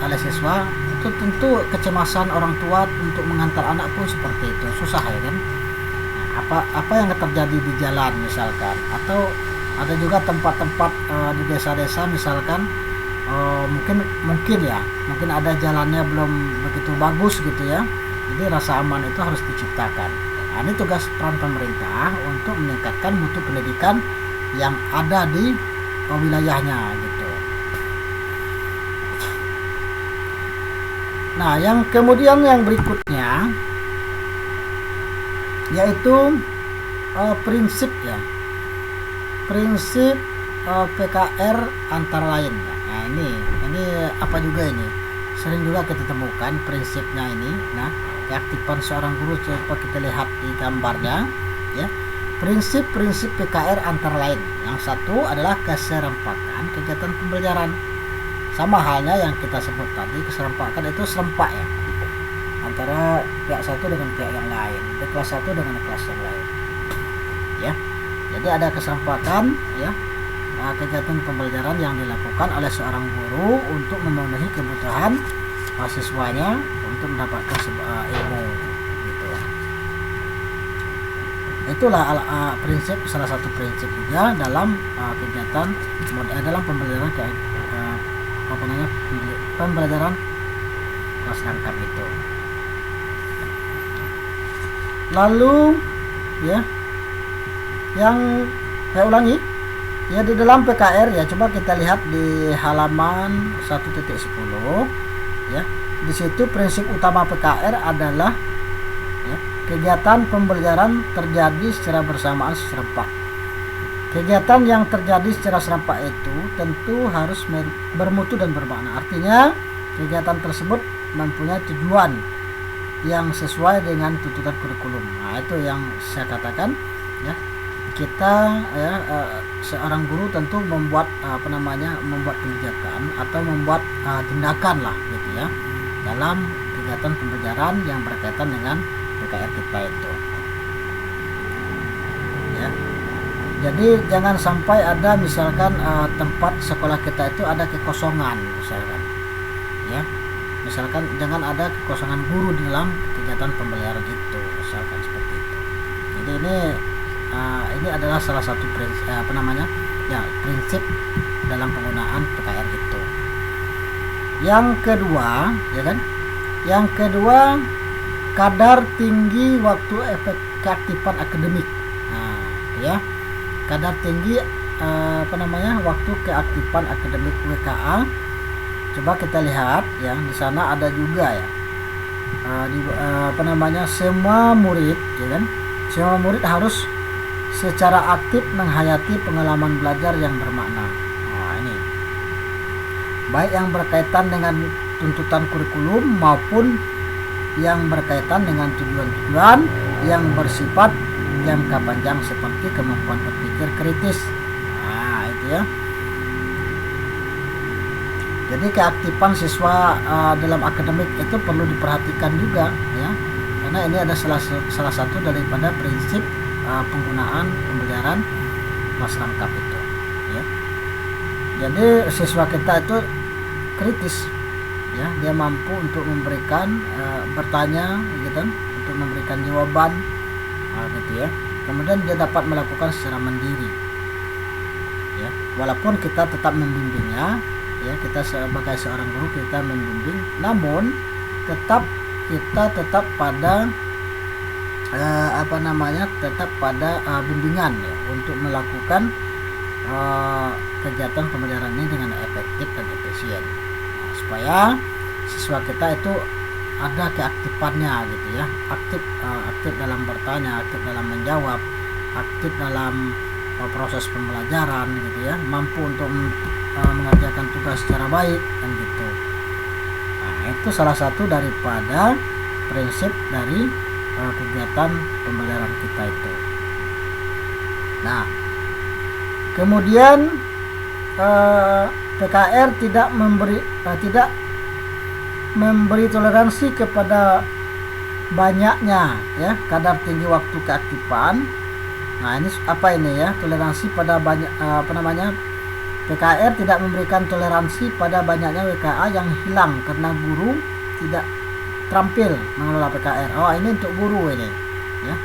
oleh siswa, itu tentu kecemasan orang tua untuk mengantar anak pun seperti itu susah ya kan. Apa yang terjadi di jalan misalkan, atau ada juga tempat-tempat di desa-desa misalkan mungkin ada jalannya belum begitu bagus gitu ya. Jadi rasa aman itu harus diciptakan. Nah, ini tugas peran pemerintah untuk meningkatkan mutu pendidikan yang ada di wilayahnya gitu. Nah, yang kemudian yang berikutnya yaitu prinsip PKR antara lain. Nah, ini apa juga ini sering juga kita temukan prinsipnya ini. Nah, keaktifan seorang guru coba kita lihat di gambarnya ya. Prinsip-prinsip PKR antara lain. Yang satu adalah keserempakan kegiatan pembelajaran. Sama halnya yang kita sebut tadi, keserempakan itu serempak ya antara pihak satu dengan pihak yang lain, di kelas satu dengan kelas yang lain ya. Jadi ada keserempakan ya kegiatan pembelajaran yang dilakukan oleh seorang guru untuk memenuhi kebutuhan siswanya untuk mendapatkan ilmu gitu. Itulah prinsip, salah satu prinsip juga dalam kegiatan dalam pembelajaran pembelajaran kelas lengkap itu. Lalu ya yang saya ulangi ya di dalam PKR ya, coba kita lihat di halaman 1.10 ya. Di situ prinsip utama PKR adalah ya, kegiatan pembelajaran terjadi secara bersamaan serempak. Kegiatan yang terjadi secara serempak itu tentu harus bermutu dan bermakna. Artinya kegiatan tersebut mempunyai tujuan yang sesuai dengan tuntutan kurikulum. Nah, itu yang saya katakan ya. Kita ya seorang guru tentu membuat membuat kebijakan atau membuat tindakan lah gitu ya dalam kegiatan pembelajaran yang berkaitan dengan PKR kita itu. Ya. Jadi jangan sampai ada misalkan tempat sekolah kita itu ada kekosongan misalkan. Ya. Misalkan jangan ada kekosongan guru di dalam kegiatan pembelajaran itu, misalkan seperti itu. Jadi ini adalah salah satu prinsip, prinsip dalam penggunaan PKR itu. Yang kedua, yang kedua, kadar tinggi waktu efek keaktifan akademik. Kadar tinggi waktu keaktifan akademik WKA. Coba kita lihat ya, di sana ada juga ya. Semua murid, semua murid harus secara aktif menghayati pengalaman belajar yang bermakna. Ini baik yang berkaitan dengan tuntutan kurikulum maupun yang berkaitan dengan tujuan-tujuan yang bersifat jangka panjang seperti kemampuan berpikir kritis. Itu ya. Jadi keaktifan siswa dalam akademik itu perlu diperhatikan juga ya, karena ini ada salah satu daripada prinsip penggunaan pembelajaran kelas rangkap itu ya. Jadi siswa kita itu kritis ya, dia mampu untuk memberikan bertanya untuk memberikan jawaban gitu ya. Kemudian dia dapat melakukan secara mandiri ya, walaupun kita tetap membimbingnya ya, kita sebagai seorang guru kita membimbing, namun kita tetap pada tetap pada bimbingan ya, untuk melakukan kegiatan pembelajaran ini dengan efektif dan efisien, supaya siswa kita itu ada keaktifannya gitu ya, aktif dalam bertanya, aktif dalam menjawab, aktif dalam proses pembelajaran gitu ya, mampu untuk mengerjakan tugas secara baik dan gitu. Itu salah satu daripada prinsip dari kegiatan pembelajaran kita itu. Kemudian PKR tidak memberi toleransi kepada banyaknya ya kadar tinggi waktu keaktifan. Ini apa ini ya, toleransi pada banyak PKR tidak memberikan toleransi pada banyaknya WKA yang hilang karena guru tidak terampil mengelola PKR. Ini untuk guru ini ya.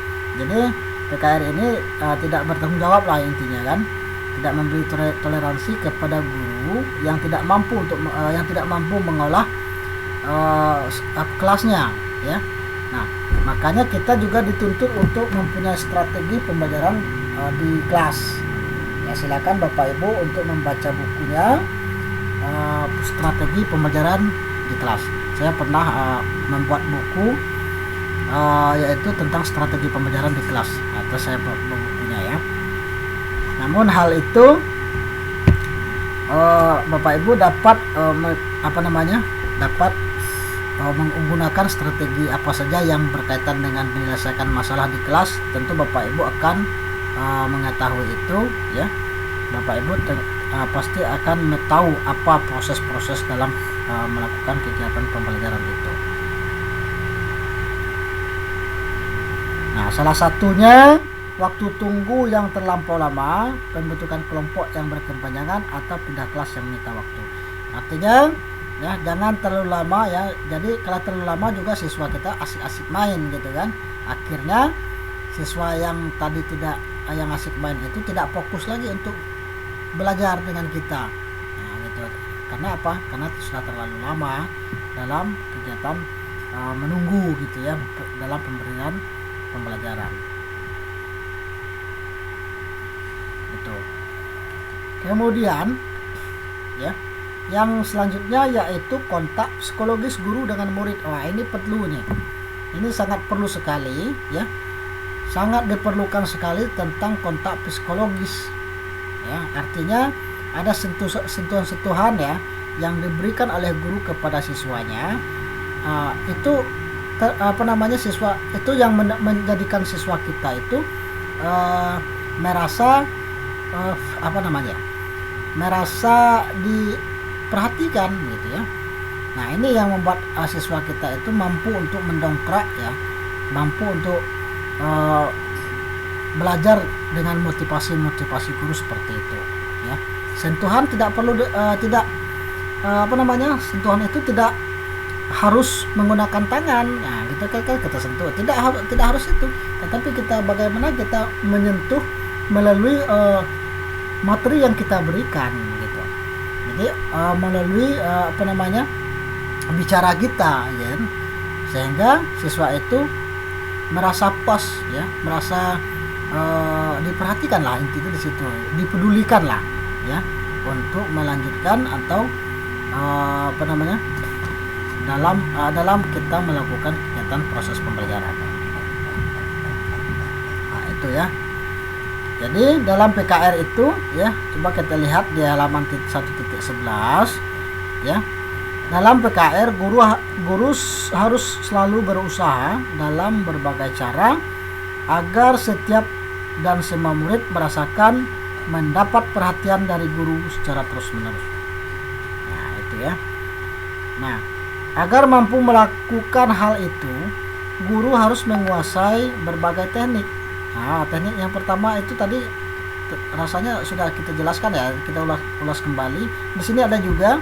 Jadi PKR ini tidak bertanggung jawab lah intinya kan, tidak memberi toleransi kepada guru yang tidak mampu mengolah kelasnya ya. Makanya kita juga dituntut untuk mempunyai strategi pembelajaran di kelas. Ya, silakan Bapak Ibu untuk membaca bukunya strategi pembelajaran di kelas. Saya pernah membuat buku yaitu tentang strategi pembelajaran di kelas. Atau saya buat bukunya ya. Namun hal itu Bapak Ibu dapat menggunakan strategi apa saja yang berkaitan dengan menyelesaikan masalah di kelas. Tentu Bapak Ibu akan mengetahui itu ya. Bapak Ibu pasti akan tahu apa proses-proses dalam melakukan kegiatan pembelajaran itu. Salah satunya waktu tunggu yang terlampau lama, pembentukan kelompok yang berkepanjangan, atau pindah kelas yang menyita waktu. Artinya ya, jangan terlalu lama ya. Jadi kalau terlalu lama juga siswa kita asik-asik main gitu kan. Akhirnya siswa yang tadi yang asik main itu tidak fokus lagi untuk belajar dengan kita. Gitu. Karena apa? Karena sudah terlalu lama dalam kegiatan menunggu gitu ya, dalam pemberian pembelajaran. Betul. Kemudian ya, yang selanjutnya yaitu kontak psikologis guru dengan murid. Ini perlu nih. Ini sangat perlu sekali ya. Sangat diperlukan sekali tentang kontak psikologis. Ya, artinya ada sentuhan-sentuhan ya yang diberikan oleh guru kepada siswanya. Siswa itu yang menjadikan siswa kita itu merasa merasa diperhatikan gitu ya. Ini yang membuat siswa kita itu mampu untuk mendongkrak ya, mampu untuk belajar dengan motivasi guru seperti itu ya. Sentuhan tidak perlu sentuhan itu tidak harus menggunakan tangan. Nah, gitu kan kita sentuh. Tidak harus itu. Tetapi kita bagaimana kita menyentuh melalui materi yang kita berikan gitu. Jadi melalui bicara kita ya. Sehingga siswa itu merasa pas ya, merasa diperhatikan lah, intinya di situ, dipedulikan lah ya untuk melanjutkan atau dalam kita melakukan kegiatan proses pembelajaran. Nah, itu ya. Jadi dalam PKR itu ya, coba kita lihat di halaman 1.11 ya. Dalam PKR guru harus selalu berusaha dalam berbagai cara agar setiap dan semua murid merasakan mendapat perhatian dari guru secara terus-menerus. Nah, itu ya. Nah, agar mampu melakukan hal itu, guru harus menguasai berbagai teknik. Nah, teknik yang pertama itu tadi rasanya sudah kita jelaskan ya, kita ulas kembali. Di sini ada juga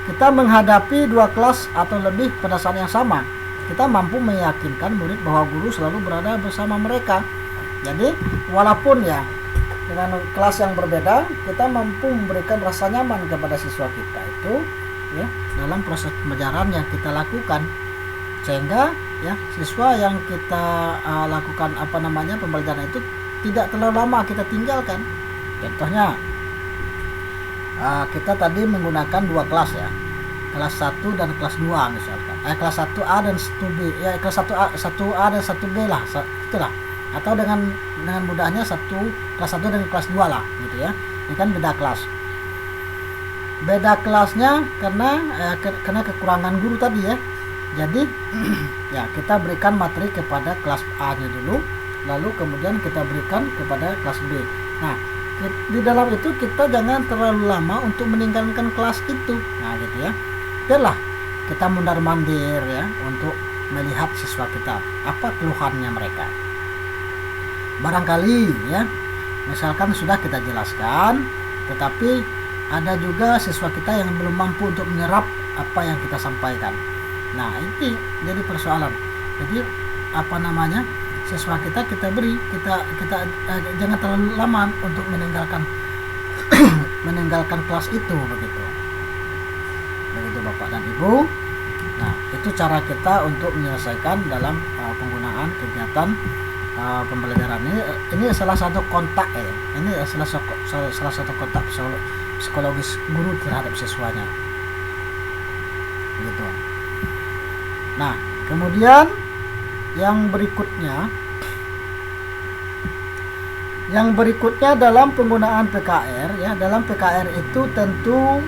kita menghadapi 2 kelas atau lebih pada saat yang sama. Kita mampu meyakinkan murid bahwa guru selalu berada bersama mereka. Jadi, walaupun ya dengan kelas yang berbeda, kita mampu memberikan rasa nyaman kepada siswa kita itu ya dalam proses pembelajaran yang kita lakukan. Sehingga ya siswa yang kita lakukan pembelajaran itu tidak terlalu lama kita tinggalkan. Contohnya kita tadi menggunakan 2 kelas ya, kelas 1 dan kelas 2 misalkan, kelas 1A dan 1B ya, kelas 1A dan 1B lah, itulah, atau dengan mudahnya kelas 1 dan kelas 2 lah gitu ya. Ini kan beda kelasnya karena kekurangan guru tadi ya. Jadi ya kita berikan materi kepada kelas A nya dulu, lalu kemudian kita berikan kepada kelas B. Nah, di dalam itu kita jangan terlalu lama untuk meninggalkan kelas itu. Nah, gitu ya. Biarlah kita mundar-mandir ya untuk melihat siswa kita, apa keluhannya mereka. Barangkali ya, misalkan sudah kita jelaskan, tetapi ada juga siswa kita yang belum mampu untuk menyerap apa yang kita sampaikan. Nah, ini jadi persoalan. Jadi siswa kita beri, kita jangan terlalu lama untuk meninggalkan kelas itu, begitu Bapak dan Ibu. Nah, itu cara kita untuk menyelesaikan dalam penggunaan kegiatan pembelajaran ini salah satu kontak ya. Ini salah satu kontak psikologis guru terhadap siswanya, gitu. Nah, kemudian yang berikutnya dalam penggunaan PKR ya, dalam PKR itu tentu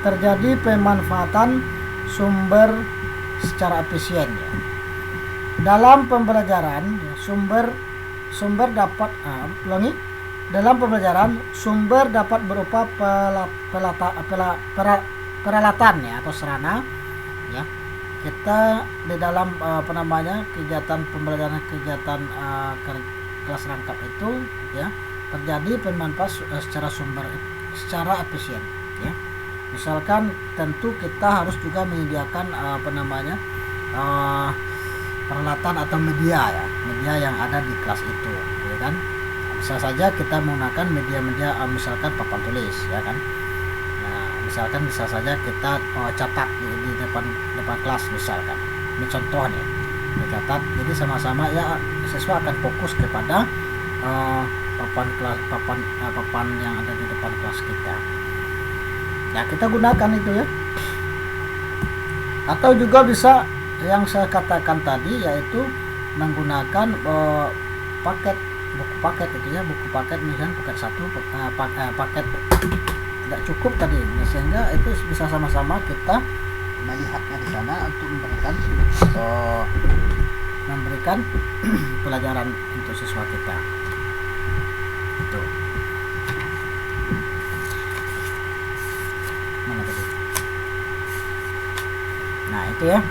terjadi pemanfaatan sumber secara efisien ya. Dalam pembelajaran ya, dalam pembelajaran sumber dapat berupa peralatan ya atau sarana ya. Kita di dalam kegiatan pembelajaran, kegiatan kelas rangkap itu ya terjadi pemanfaatan secara efisien ya. Misalkan tentu kita harus juga menyediakan peralatan atau media yang ada di kelas itu ya kan. Bisa saja kita menggunakan media misalkan papan tulis ya kan. Misalkan bisa saja kita catat di depan kelas misalkan. Ini contoh nih, dicatat. Jadi sama-sama ya siswa akan fokus kepada papan yang ada di depan kelas kita. Ya, kita gunakan itu ya. Atau juga bisa yang saya katakan tadi, yaitu menggunakan buku paket itu ya, buku paket misalnya paket tidak cukup tadi, sehingga itu bisa sama-sama kita melihatnya di sana untuk memberikan pelajaran untuk siswa kita. Itu. Mana tadi? Nah, itu ya.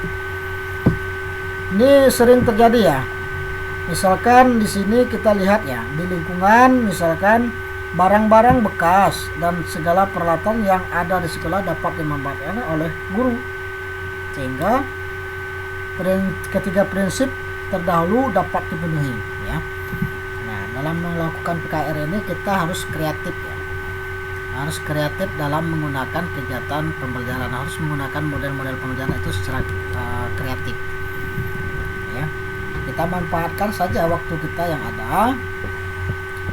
Ini sering terjadi ya. Misalkan di sini kita lihat ya, di lingkungan misalkan barang-barang bekas dan segala peralatan yang ada di sekolah dapat dimanfaatkan oleh guru. sehingga ketiga prinsip terdahulu dapat dipenuhi ya. Nah, dalam melakukan PKR ini kita harus kreatif ya. Harus kreatif dalam menggunakan kegiatan pembelajaran, harus menggunakan model-model pembelajaran itu secara kreatif ya. Kita manfaatkan saja waktu kita yang ada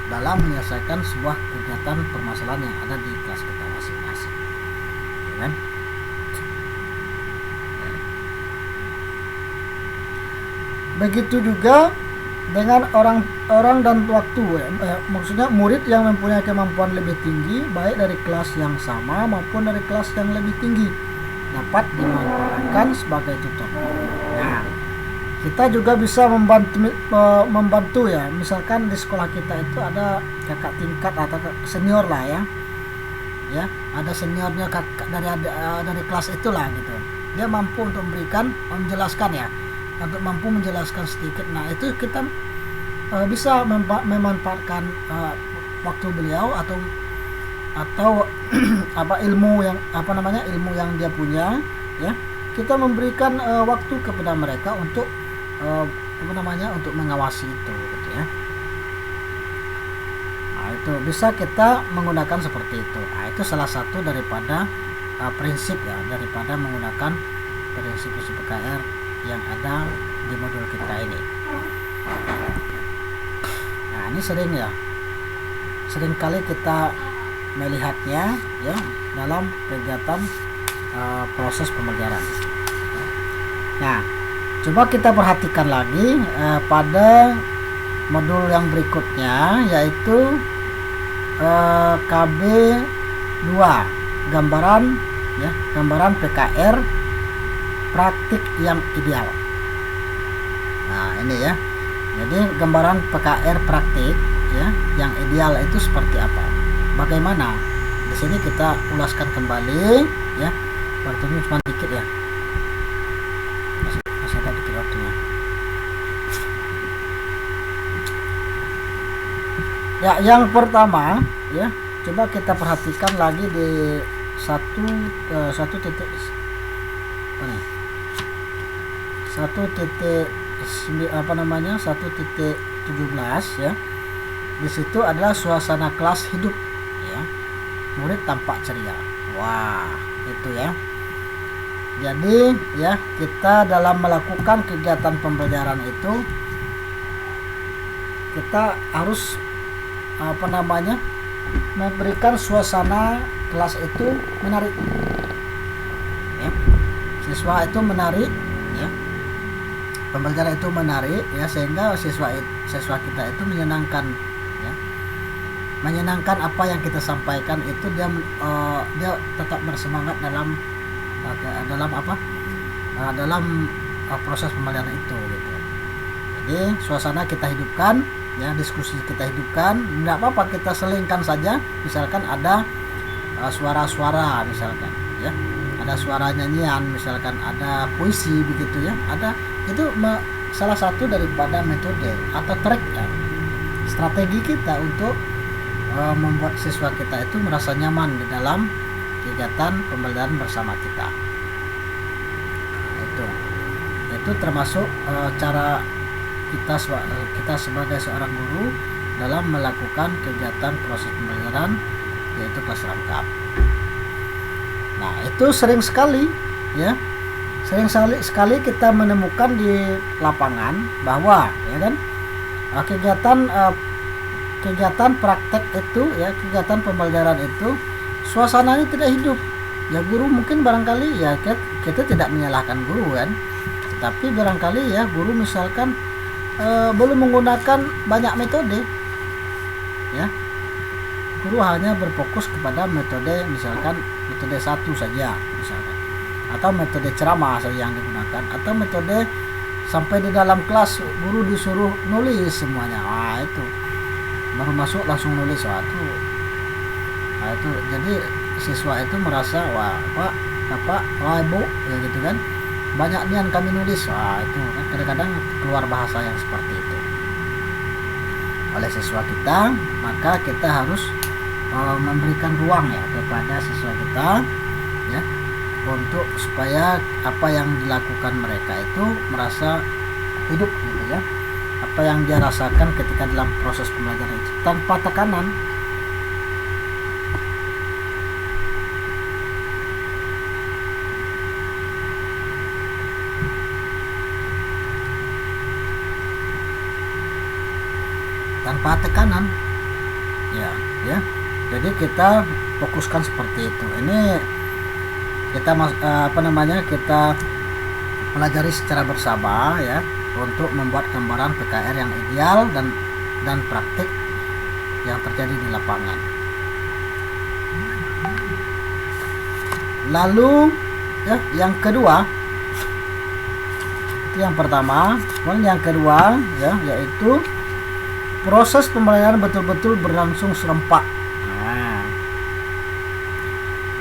dalam menyelesaikan sebuah kegiatan permasalahan yang ada di kelas kita masing-masing ya kan? Begitu juga dengan orang dan waktu maksudnya murid yang mempunyai kemampuan lebih tinggi baik dari kelas yang sama maupun dari kelas yang lebih tinggi dapat dimanfaatkan sebagai tutor. Nah, kita juga bisa membantu ya, misalkan di sekolah kita itu ada kakak tingkat atau senior lah ya ada seniornya kakak dari kelas itulah gitu, dia mampu untuk menjelaskan ya, untuk mampu menjelaskan sedikit. Nah, itu kita bisa memanfaatkan waktu beliau atau ilmu yang dia punya ya, kita memberikan waktu kepada mereka untuk untuk mengawasi itu gitu ya. Nah, itu bisa kita menggunakan seperti itu. Nah, itu salah satu daripada prinsip ya, daripada menggunakan prinsip PKR yang ada di modul kita ini. Nah, ini sering kali kita melihatnya ya dalam kegiatan proses pembelajaran. Nah, coba kita perhatikan lagi pada modul yang berikutnya, yaitu KB 2, gambaran PKR praktik yang ideal. Nah, ini ya. Jadi gambaran PKR praktik ya yang ideal itu seperti apa? Bagaimana? Di sini kita ulaskan kembali ya. Waktunya cuma dikit ya. Masih ada dikit waktunya. Ya, yang pertama ya, coba kita perhatikan lagi di satu titik 1.17 ya. Di situ adalah suasana kelas hidup ya. Murid tampak ceria. Wah, itu ya. Jadi ya, kita dalam melakukan kegiatan pembelajaran itu kita harus memberikan suasana kelas itu menarik ya. Siswa itu menarik ya, pembelajaran itu menarik ya, sehingga siswa kita itu menyenangkan ya, menyenangkan apa yang kita sampaikan itu, dia tetap bersemangat dalam proses pembelajaran itu gitu. Jadi suasana kita hidupkan ya, diskusi kita hidupkan. Tidak apa-apa kita selingkan saja, misalkan ada suara-suara misalkan ya, ada suara nyanyian misalkan, ada puisi begitu ya, ada itu salah satu daripada metode atau trik ya, strategi kita untuk membuat siswa kita itu merasa nyaman di dalam kegiatan pembelajaran bersama kita. Nah, itu termasuk cara kita sebagai seorang guru dalam melakukan kegiatan proses pembelajaran, yaitu kelas rangkap. Nah, itu sering sekali kita menemukan di lapangan bahwa ya kan, kegiatan praktek itu ya, kegiatan pembelajaran itu suasananya tidak hidup ya. Guru mungkin barangkali ya, kita tidak menyalahkan guru kan, tetapi barangkali ya guru misalkan belum menggunakan banyak metode ya. Guru hanya berfokus kepada metode, misalkan metode 1 saja misalkan, atau metode ceramah saja yang digunakan, atau metode sampai di dalam kelas guru disuruh nulis semuanya. Wah, itu baru masuk langsung nulis. Wah, itu jadi siswa itu merasa, wah Pak, Bapak, wah Ibu ya gitu kan, banyak nian kami nulis. Wah, itu kan kadang-kadang keluar bahasa yang seperti itu oleh siswa kita. Maka kita harus memberikan ruang ya kepada siswa kita ya, untuk supaya apa yang dilakukan mereka itu merasa hidup gitu ya, apa yang dia rasakan ketika dalam proses pembelajaran itu tanpa tekanan. Tanpa tekanan ya. Jadi kita fokuskan seperti itu. Ini kita kita pelajari secara bersama ya, untuk membuat gambaran PKR yang ideal dan praktik yang terjadi di lapangan. Lalu ya, yang kedua, itu yang pertama. Yang kedua ya, yaitu proses pembelajaran betul-betul berlangsung serempak.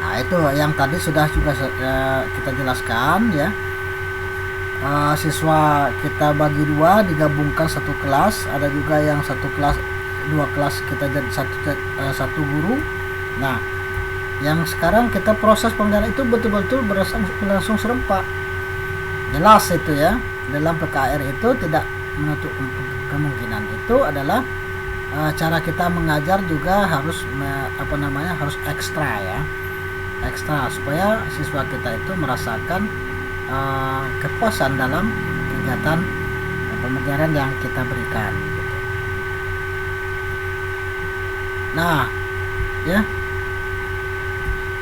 Nah itu yang tadi sudah juga kita jelaskan ya. Siswa kita bagi dua, digabungkan satu kelas. Ada juga yang satu kelas, dua kelas kita jadi satu guru. Nah yang sekarang kita proses pembelajaran itu betul-betul berlangsung serempak. Jelas itu ya, dalam PKR itu tidak menutup kemungkinan. Itu adalah cara kita mengajar juga harus harus ekstra ya, ekstra supaya siswa kita itu merasakan kepuasan dalam kegiatan pembelajaran yang kita berikan gitu. Nah ya,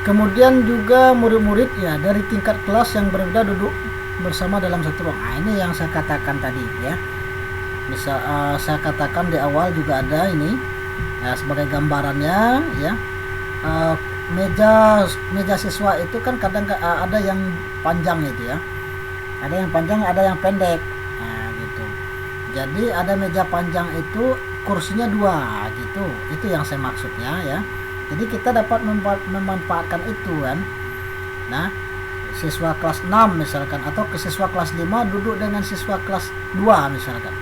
kemudian juga murid-murid ya dari tingkat kelas yang berbeda duduk bersama dalam satu ruang. Nah ini yang saya katakan tadi ya. Bisa saya katakan di awal juga ada ini ya, sebagai gambarannya ya. Meja siswa itu kan kadang ada yang panjang itu ya, ada yang panjang, ada yang pendek. Nah gitu. Jadi ada meja panjang itu kursinya 2 gitu. Itu yang saya maksudnya ya. Jadi kita dapat memanfaatkan itu kan. Nah siswa kelas 6 misalkan, atau ke siswa kelas 5 duduk dengan siswa kelas 2 misalkan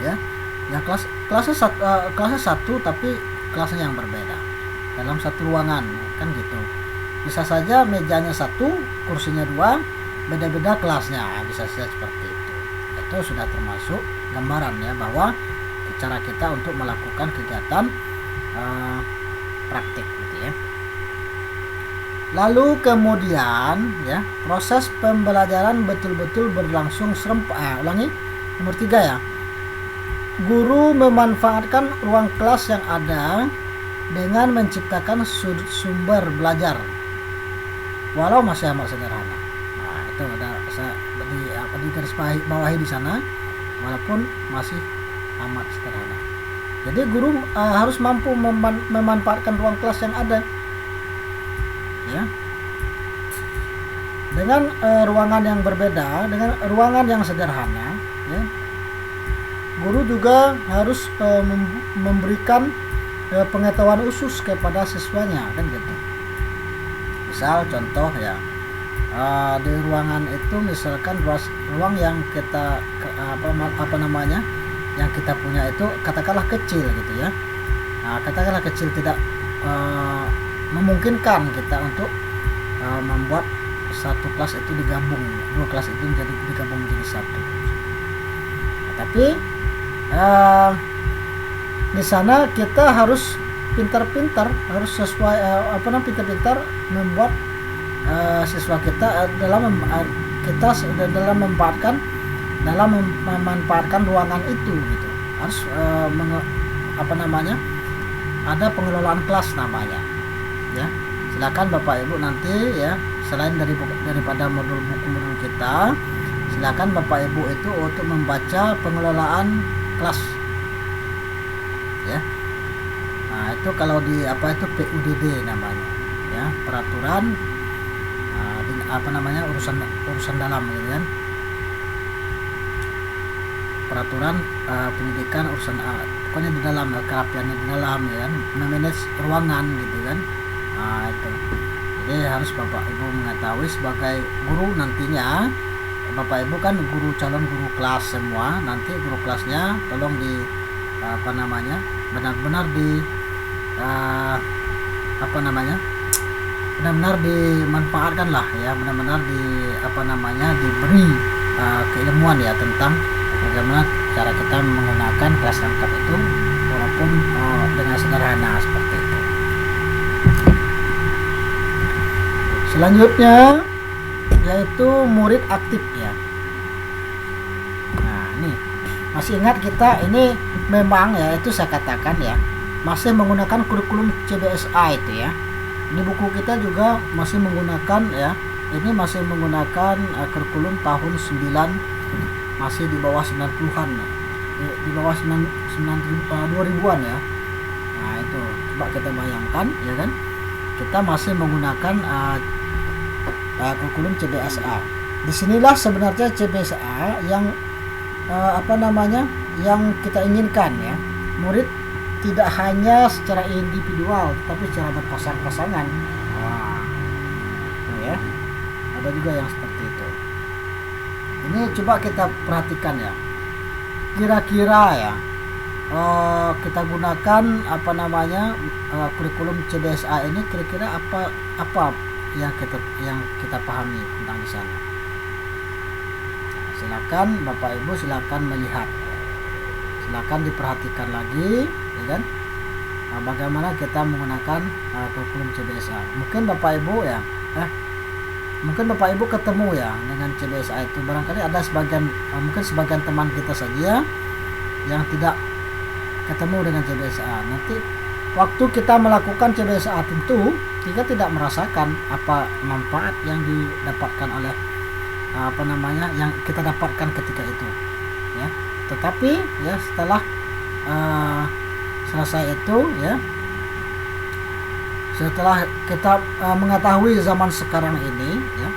ya, yang kelasnya satu tapi kelasnya yang berbeda dalam satu ruangan kan gitu. Bisa saja mejanya 1, kursinya 2, beda-beda kelasnya, bisa saja seperti itu. Itu sudah termasuk gambaran ya, bahwa cara kita untuk melakukan kegiatan praktik gitu ya. Lalu kemudian ya, proses pembelajaran betul-betul berlangsung serempak. Nomor 3 ya, guru memanfaatkan ruang kelas yang ada dengan menciptakan sudut sumber belajar walau masih amat sederhana. Nah itu ada di garis bawahi di sana, walaupun masih amat sederhana. Jadi guru harus mampu memanfaatkan ruang kelas yang ada ya, dengan ruangan yang berbeda, dengan ruangan yang sederhana ya. Guru juga harus memberikan pengetahuan khusus kepada siswanya kan gitu. Misal contoh ya, di ruangan itu misalkan ruang yang kita yang kita punya itu katakanlah kecil gitu ya. Nah, katakanlah kecil, tidak memungkinkan kita untuk membuat satu kelas itu digabung, 2 kelas itu digabung menjadi 1. Nah, tapi di sana kita harus pintar-pintar, harus sesuai pintar-pintar membuat siswa kita dalam memanfaatkan ruangan itu gitu. Harus ada pengelolaan kelas namanya ya. Silakan Bapak Ibu nanti ya, selain daripada buku-modul kita, silakan Bapak Ibu itu untuk membaca pengelolaan kelas ya. Nah itu kalau di PUDD namanya ya, peraturan urusan dalam gitu kan, peraturan pendidikan urusan pokoknya di dalam, kerapiannya di dalam ya kan, memanage ruangan gitu kan. Nah itu jadi harus Bapak Ibu mengetahui sebagai guru nantinya. Bapak Ibu kan calon guru kelas semua, nanti guru kelasnya tolong benar-benar benar-benar dimanfaatkan lah ya, benar-benar diberi keilmuan ya tentang bagaimana cara kita menggunakan kelas rangkap itu, walaupun dengan sederhana seperti itu. Selanjutnya yaitu murid aktif ya. Nah ini masih ingat kita ini memang ya, itu saya katakan ya, masih menggunakan kurikulum CBSA itu ya. Di buku kita juga masih menggunakan ya, ini masih menggunakan kurikulum tahun 9, masih di bawah 90-an ya. Di bawah 2000-an ya. Nah itu coba kita bayangkan ya kan, kita masih menggunakan kurikulum CBSA. Disinilah sebenarnya CBSA yang yang kita inginkan ya, murid tidak hanya secara individual tapi secara berpasang-pasangan. Ya, ada juga yang seperti itu. Ini coba kita perhatikan ya, kira-kira ya kita gunakan kurikulum CBSA ini, kira-kira apa yang kita pahami tentang di sana. Silakan Bapak Ibu, silakan melihat, silakan diperhatikan lagi ya kan, bagaimana kita menggunakan kurikulum CBSA. Mungkin Bapak Ibu ya mungkin Bapak Ibu ketemu ya dengan CBSA itu, barangkali ada mungkin sebagian teman kita saja yang tidak ketemu dengan CBSA. Nanti waktu kita melakukan CBSA tentu kita tidak merasakan apa manfaat yang didapatkan oleh yang kita dapatkan ketika itu ya. Tetapi ya setelah selesai itu ya, setelah kita mengetahui zaman sekarang ini ya,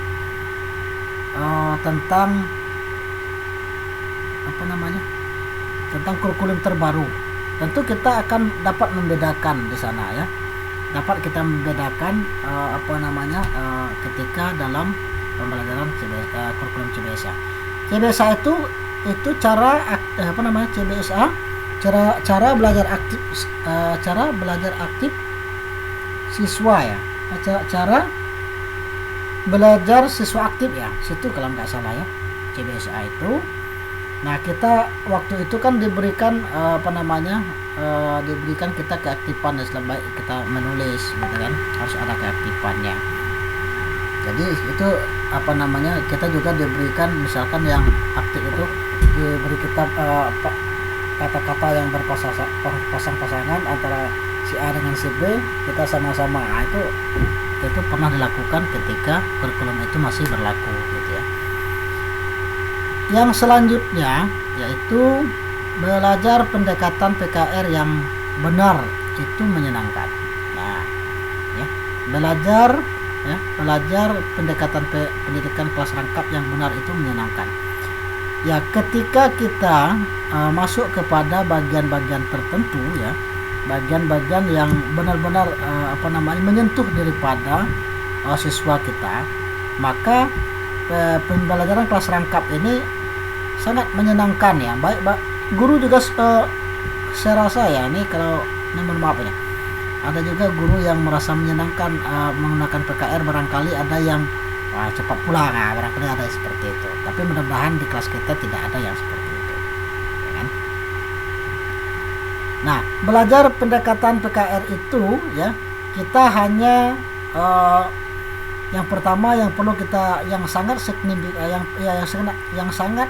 tentang tentang kurikulum terbaru, tentu kita akan dapat membedakan di sana ya, dapat kita membedakan ketika dalam pembelajaran kurikulum CBSA. CBSA itu cara CBSA cara belajar aktif siswa ya, cara belajar siswa aktif ya, situ kalau nggak salah ya CBSA itu. Nah kita waktu itu kan diberikan diberikan kita keaktifan ya, selain kita menulis gitu kan, harus ada keaktifannya. Jadi itu kita juga diberikan, misalkan yang aktif itu diberi kita kata-kata yang berpasang-pasangan antara si A dengan si B, kita sama-sama. Nah, itu pernah dilakukan ketika kurikulum itu masih berlaku gitu ya. Yang selanjutnya yaitu belajar pendekatan PKR yang benar itu menyenangkan. Nah, ya, belajar pendekatan pendidikan kelas rangkap yang benar itu menyenangkan. Ya, ketika kita masuk kepada bagian-bagian tertentu ya, bagian-bagian yang benar-benar menyentuh daripada siswa kita, maka pembelajaran kelas rangkap ini sangat menyenangkan ya. Baik guru juga saya rasa ya, ini kalau mohon maaf ya, ada juga guru yang merasa menyenangkan menggunakan PKR, barangkali ada yang cepat pulang, barangkali ada seperti itu. Tapi mudah-mudahan di kelas kita tidak ada yang seperti itu ya kan? Nah, belajar pendekatan PKR itu ya, kita hanya yang pertama yang perlu kita, yang sangat signifikan, yang sangat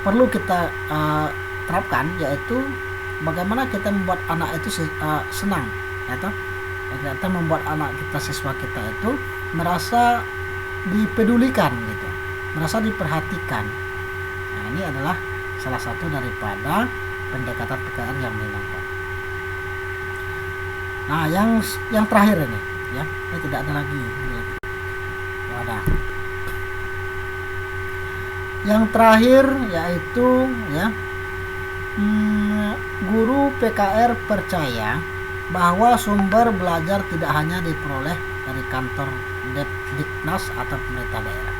perlu kita terapkan, yaitu bagaimana kita membuat anak itu senang atau kita membuat anak kita, siswa kita itu merasa dipedulikan gitu, merasa diperhatikan. Nah, ini adalah salah satu daripada pendekatan PKR yang menyenangkan. Nah, yang terakhir ini ya, ini tidak ada lagi. Ada. Yang terakhir yaitu ya, guru PKR percaya bahwa sumber belajar tidak hanya diperoleh dari kantor Diknas atau pemerintah daerah.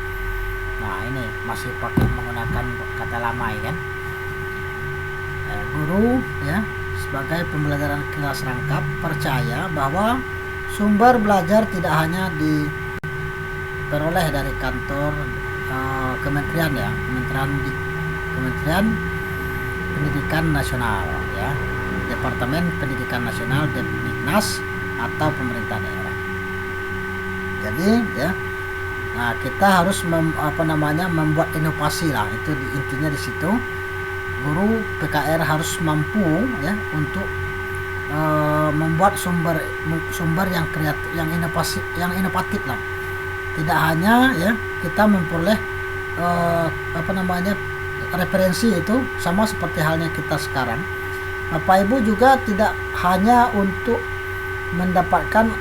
Nah, ini masih pakai menggunakan kata lama ya kan. Guru ya, sebagai pembelajaran kelas rangkap percaya bahwa sumber belajar tidak hanya diperoleh dari kantor kementerian ya, Kementerian Pendidikan Nasional ya, Departemen Pendidikan Nasional Depdiknas atau pemerintah daerah. Jadi ya, nah kita harus membuat inovasi lah, itu intinya di situ. Guru PKR harus mampu ya untuk membuat sumber yang kreatif, yang inovatif lah. Tidak hanya ya kita memperoleh referensi itu sama seperti halnya kita sekarang. Bapak Ibu juga tidak hanya untuk mendapatkan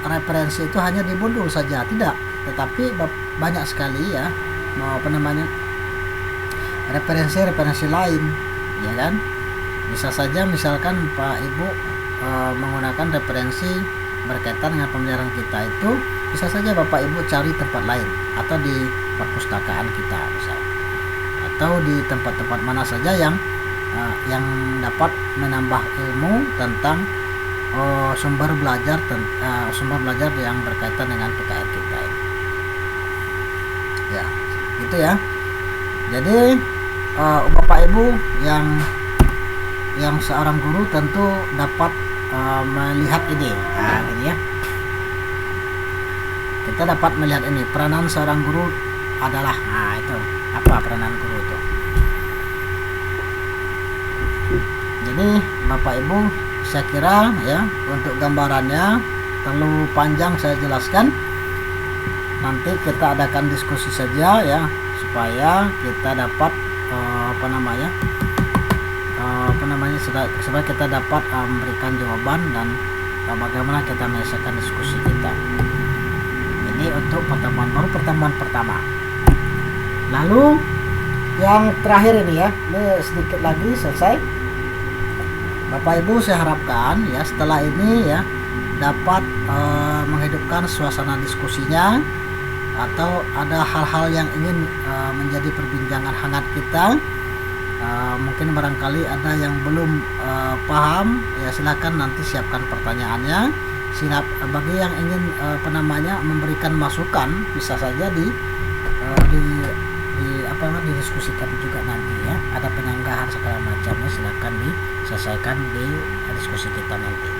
referensi itu hanya di modul saja, tidak, tetapi banyak sekali ya referensi lain ya kan. Bisa saja misalkan Pak Ibu menggunakan referensi berkaitan dengan pembelajaran kita, itu bisa saja Bapak Ibu cari tempat lain atau di perpustakaan kita misal, atau di tempat-tempat mana saja yang dapat menambah ilmu tentang sumber belajar yang berkaitan dengan PKR kita ya, gitu ya. Jadi Bapak Ibu yang seorang guru tentu dapat melihat ini, nah gini ya, kita dapat melihat ini peranan seorang guru adalah, nah itu apa peranan guru itu. Jadi Bapak Ibu, saya kira ya untuk gambarannya terlalu panjang saya jelaskan, nanti kita adakan diskusi saja ya, supaya kita dapat supaya kita dapat memberikan jawaban dan bagaimana kita menyelesaikan diskusi kita. Ini untuk pertemuan pertama. Lalu yang terakhir ini ya, ini sedikit lagi selesai. Bapak Ibu, saya harapkan ya setelah ini ya dapat menghidupkan suasana diskusinya, atau ada hal-hal yang ingin menjadi perbincangan hangat kita. Mungkin barangkali ada yang belum paham ya, silakan nanti siapkan pertanyaannya. Bagi yang ingin memberikan masukan, bisa saja didiskusikan juga nanti ya. Ada penyanggahan segala macamnya, silakan diselesaikan di diskusi kita nanti.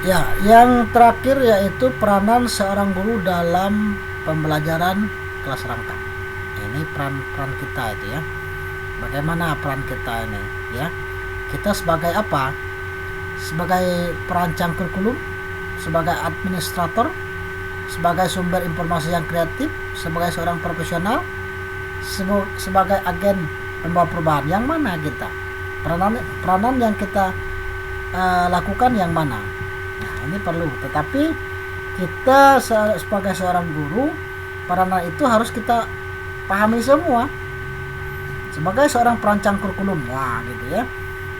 Ya, yang terakhir yaitu peranan seorang guru dalam pembelajaran kelas rangkap. Ini peran kita itu ya. Bagaimana peran kita ini ya? Kita sebagai apa? Sebagai perancang kurikulum, sebagai administrator, sebagai sumber informasi yang kreatif, sebagai seorang profesional, sebagai agen pembawa perubahan. Yang mana kita? Peranan yang kita lakukan yang mana? Nah, ini perlu. Tetapi kita sebagai seorang guru, peranan itu harus kita pahami semua. Sebagai seorang perancang kurikulum, wah gitu ya.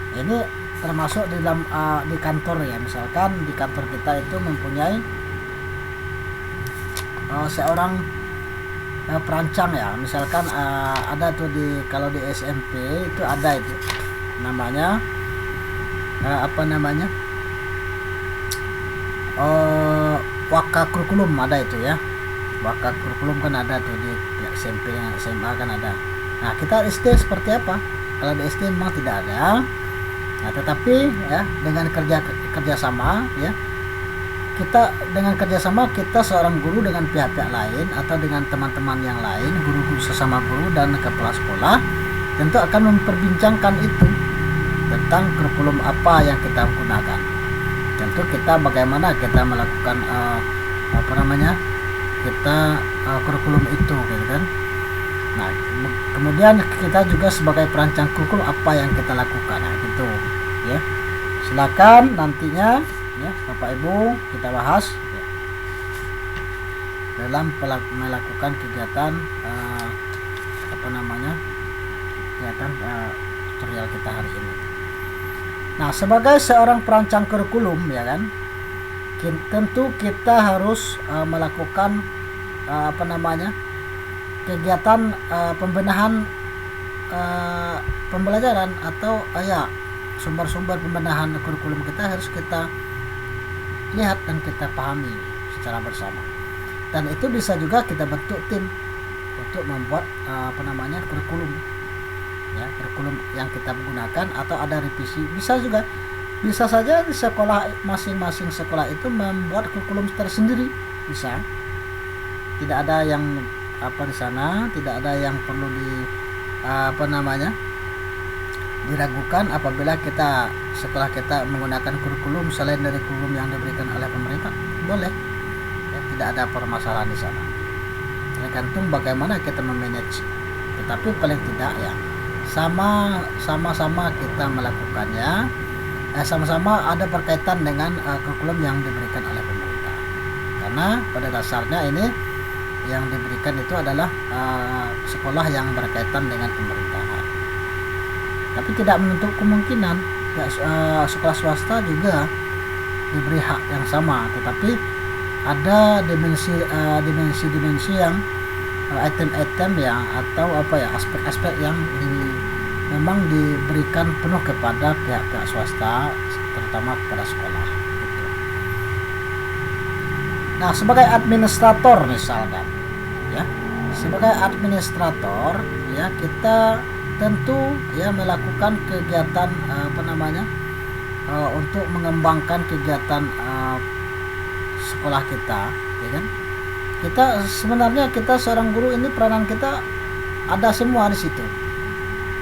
Ini termasuk di dalam di kantor ya, misalkan di kantor kita itu mempunyai seorang perancang ya, misalkan ada tuh kalau di SMP itu ada itu namanya waka kurikulum, ada itu ya. Waka kurikulum kan ada tuh di SMP dan SMA kan ada. Nah, kita SD seperti apa? Kalau di SD memang tidak ada. Nah, tetapi ya dengan kerjasama ya, kita dengan kerjasama kita seorang guru dengan pihak-pihak lain atau dengan teman-teman yang lain, guru-guru sesama guru dan kepala sekolah, tentu akan memperbincangkan itu tentang kurikulum apa yang kita gunakan. Tentu kita bagaimana kita melakukan kurikulum itu gitu kan. Nah, kemudian kita juga sebagai perancang kurikulum apa yang kita lakukan, nah gitu ya. Silakan nantinya ya Bapak Ibu kita bahas ya, dalam melakukan kegiatan tutorial kita hari ini. Nah, sebagai seorang perancang kurikulum ya kan, tentu kita harus melakukan kegiatan pembenahan pembelajaran atau ya sumber-sumber pembenahan kurikulum kita harus kita lihat dan kita pahami secara bersama. Dan itu bisa juga kita bentuk tim untuk membuat kurikulum, ya, kurikulum yang kita gunakan, atau ada revisi. Bisa saja di sekolah, masing-masing sekolah itu membuat kurikulum tersendiri, bisa. Tidak ada yang di sana, tidak ada yang perlu diragukan apabila sekolah kita menggunakan kurikulum selain dari kurikulum yang diberikan oleh pemerintah, boleh, ya, tidak ada permasalahan di sana. Tergantung bagaimana kita memanage, tetapi paling tidak ya sama-sama kita melakukannya, sama-sama ada berkaitan dengan kurikulum yang diberikan oleh pemerintah, karena pada dasarnya ini yang diberikan itu adalah sekolah yang berkaitan dengan pemerintahan. Tapi tidak menutup kemungkinan ya, sekolah swasta juga diberi hak yang sama, tetapi ada dimensi yang item-item yang atau aspek-aspek yang memang diberikan penuh kepada pihak-pihak swasta, terutama kepada sekolah. Nah, sebagai administrator misalkan, ya, sebagai administrator, ya, kita tentu ya melakukan kegiatan untuk mengembangkan kegiatan sekolah kita, ya kan? Kita seorang guru ini, peranan kita ada semua di situ.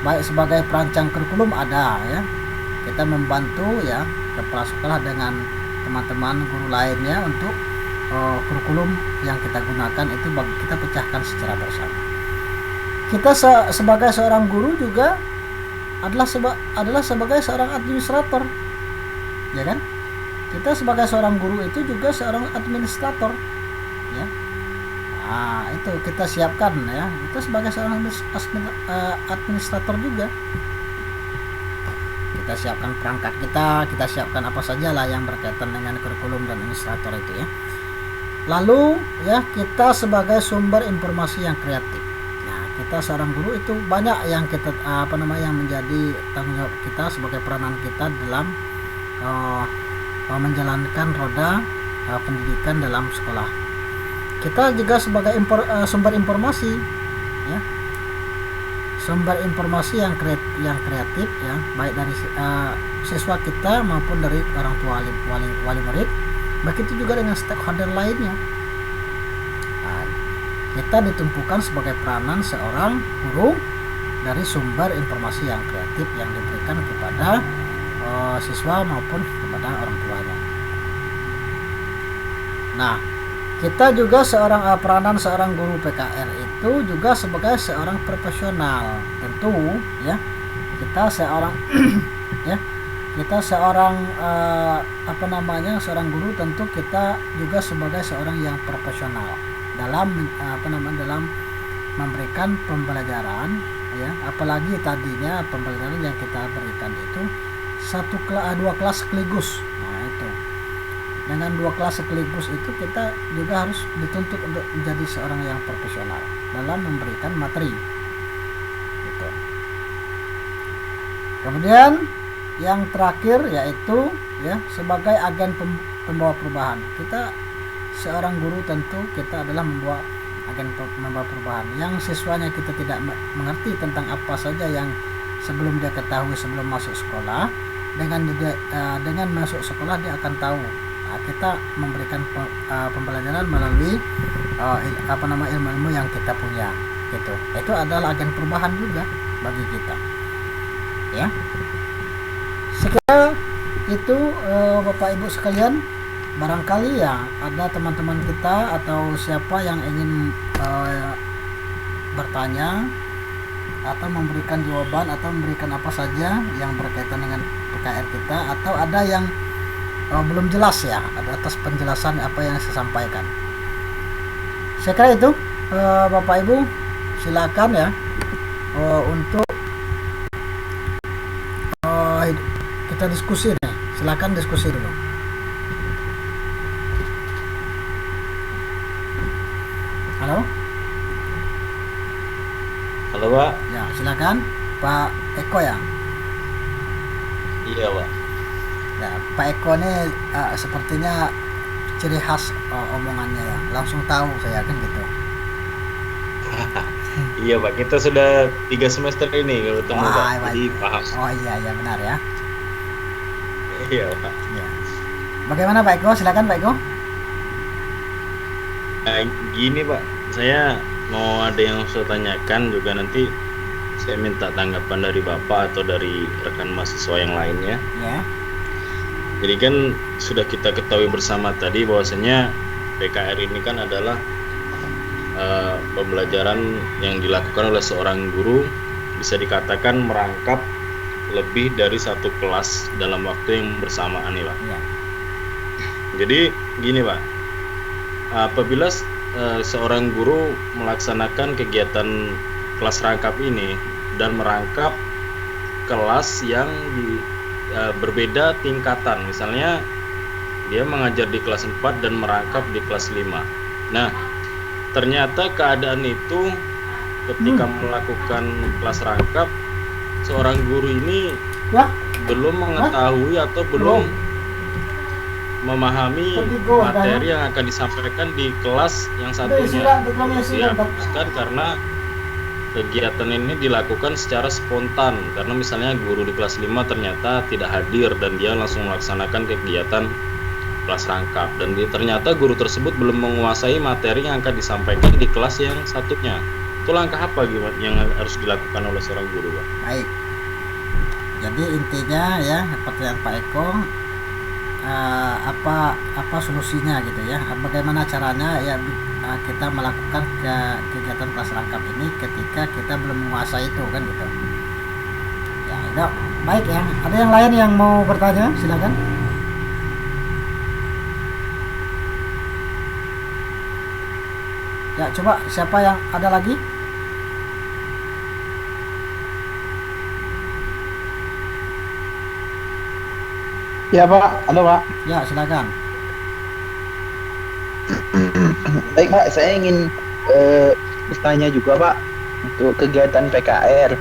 Baik sebagai perancang kurikulum ada, ya. Kita membantu ya kepala sekolah dengan teman-teman guru lainnya untuk kurikulum yang kita gunakan itu kita pecahkan secara bersama. Kita sebagai seorang guru juga adalah sebagai seorang administrator, ya kan? Kita sebagai seorang guru itu juga seorang administrator, ya. Nah, itu kita siapkan, ya. Kita sebagai seorang administrator juga. Kita siapkan perangkat kita siapkan apa sajalah yang berkaitan dengan kurikulum dan administrator itu, ya. Lalu ya kita sebagai sumber informasi yang kreatif. Nah, kita seorang guru itu banyak yang kita yang menjadi tanggung jawab kita sebagai peranan kita dalam menjalankan roda pendidikan dalam sekolah. Kita juga sebagai sumber informasi, ya, sumber informasi yang kreatif, ya, baik dari siswa kita maupun dari orang tua wali murid. Begitu juga dengan stakeholder lainnya. Nah, kita ditumpukan sebagai peranan seorang guru dari sumber informasi yang kreatif yang diberikan kepada siswa maupun kepada orang tuanya. Nah, kita juga peranan seorang guru PKR itu juga sebagai seorang profesional, tentu, ya. Kita seorang ya, kita seorang seorang guru, tentu kita juga sebagai seorang yang profesional dalam dalam memberikan pembelajaran, ya, apalagi tadinya pembelajaran yang kita berikan itu dua kelas sekaligus. Nah, itu dengan 2 kelas sekaligus itu kita juga harus dituntut untuk menjadi seorang yang profesional dalam memberikan materi gitu. Kemudian yang terakhir yaitu ya sebagai agen pembawa perubahan. Kita seorang guru tentu kita adalah membawa perubahan. Yang siswanya kita tidak mengerti tentang apa saja yang sebelum dia ketahui sebelum masuk sekolah, dengan masuk sekolah dia akan tahu. Nah, kita memberikan pembelajaran melalui ilmu-ilmu yang kita punya gitu. Itu adalah agen perubahan juga bagi kita, ya. Sekira itu Bapak Ibu sekalian, barangkali ya ada teman-teman kita atau siapa yang ingin bertanya atau memberikan jawaban atau memberikan apa saja yang berkaitan dengan PKR kita, atau ada yang belum jelas ya atas penjelasan apa yang saya sampaikan. Saya kira itu Bapak Ibu, silakan ya untuk kita diskusi nih. Silakan diskusi dulu. Halo? Halo, Pak. Ya, silakan. Pak Eko ya. Iya Pak. Ya, Pak Eko ini sepertinya ciri khas omongannya ya, langsung tahu saya kan gitu. Iya Pak, kita sudah 3 semester ini kalau ketemu Pak, Wah, jadi baik. paham. Oh iya benar ya. Iya Pak. Ya. Bagaimana Pak Eko? Silakan Pak Eko. Nah, gini Pak, saya mau ada yang saya tanyakan juga, nanti saya minta tanggapan dari Bapak atau dari rekan mahasiswa yang lainnya. Ya. Jadi kan sudah kita ketahui bersama tadi bahwasanya PKR ini kan adalah pembelajaran yang dilakukan oleh seorang guru, bisa dikatakan merangkap lebih dari satu kelas dalam waktu yang bersamaan nih Pak. Ya. Jadi gini Pak, apabila seorang guru melaksanakan kegiatan kelas rangkap ini dan merangkap kelas yang berbeda tingkatan, misalnya dia mengajar di kelas 4 dan merangkap di kelas 5. Nah, ternyata keadaan itu ketika melakukan kelas rangkap, seorang guru ini Wah, belum mengetahui atau belum memahami materi yang akan disampaikan di kelas yang satunya. Dihapuskan karena kegiatan ini dilakukan secara spontan, karena misalnya guru di kelas 5 ternyata tidak hadir dan dia langsung melaksanakan kegiatan kelas rangkap, dan ternyata guru tersebut belum menguasai materi yang akan disampaikan di kelas yang satunya. Itu langkah apa yang harus dilakukan oleh seorang guru Pak? baik. Jadi intinya ya, pertanyaan Pak Eko, apa solusinya gitu ya? Bagaimana caranya ya kita melakukan kegiatan kelas rangkap ini ketika kita belum menguasai itu kan gitu. Ya, itu baik ya. Ada yang lain yang mau bertanya? Silakan. Ya, coba siapa yang ada lagi? Ya Pak, halo Pak. Ya, silakan. Baik Pak, saya ingin bertanya juga Pak untuk kegiatan PKR.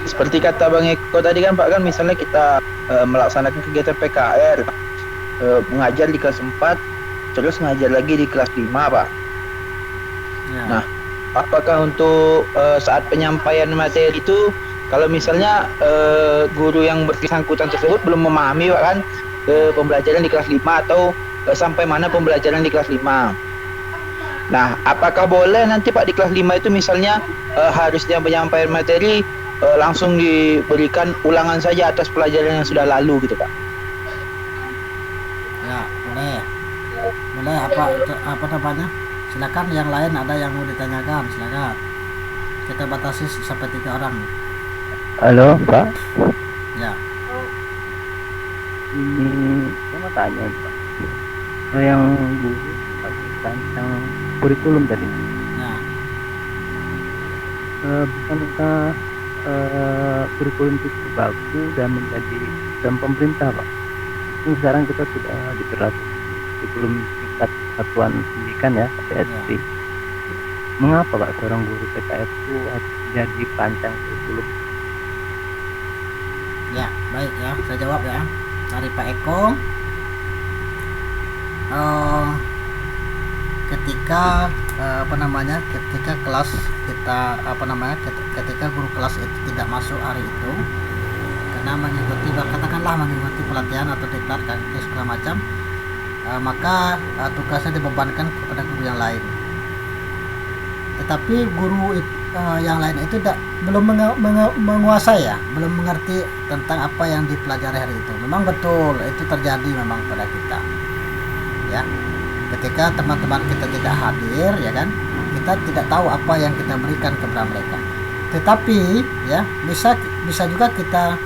Seperti kata Bang Eko tadi kan Pak, kan misalnya kita melaksanakan kegiatan PKR, mengajar di kelas 4, terus mengajar lagi di kelas 5 Pak. Ya. Nah, apakah untuk saat penyampaian materi itu, kalau misalnya guru yang bersangkutan tersebut belum memahami Pak kan pembelajaran di kelas 5 atau sampai mana pembelajaran di kelas 5. Nah, apakah boleh nanti Pak di kelas 5 itu misalnya harusnya penyampaian materi langsung diberikan ulangan saja atas pelajaran yang sudah lalu gitu Pak? Ya, boleh. Boleh apa namanya? Silakan, yang lain ada yang mau ditanyakan, silakan. Kita batasi sampai 3 orang. Halo Pak, Ya. ini saya mau tanya Pak, yang guru tentang kurikulum tadi, Ya. bukankah kurikulum itu baku dan menjadi dan pemerintah Pak? Ini sekarang kita sudah diterapkan kurikulum tingkat satuan pendidikan ya, SD. Mengapa Pak seorang guru PKR itu harus jadi perancang kurikulum? Ya, baik ya, saya jawab ya. Dari Pak Eko. Ketika ketika kelas kita ketika guru kelas itu tidak masuk hari itu karena katakanlah mengikuti pelatihan atau diklat segala macam, maka tugasnya dibebankan kepada guru yang lain. Tetapi guru yang lain itu belum menguasai ya, belum mengerti tentang apa yang dipelajari hari itu. Memang betul itu terjadi memang pada kita ya, ketika teman-teman kita tidak hadir ya kan, kita tidak tahu apa yang kita berikan kepada mereka. Tetapi ya bisa juga kita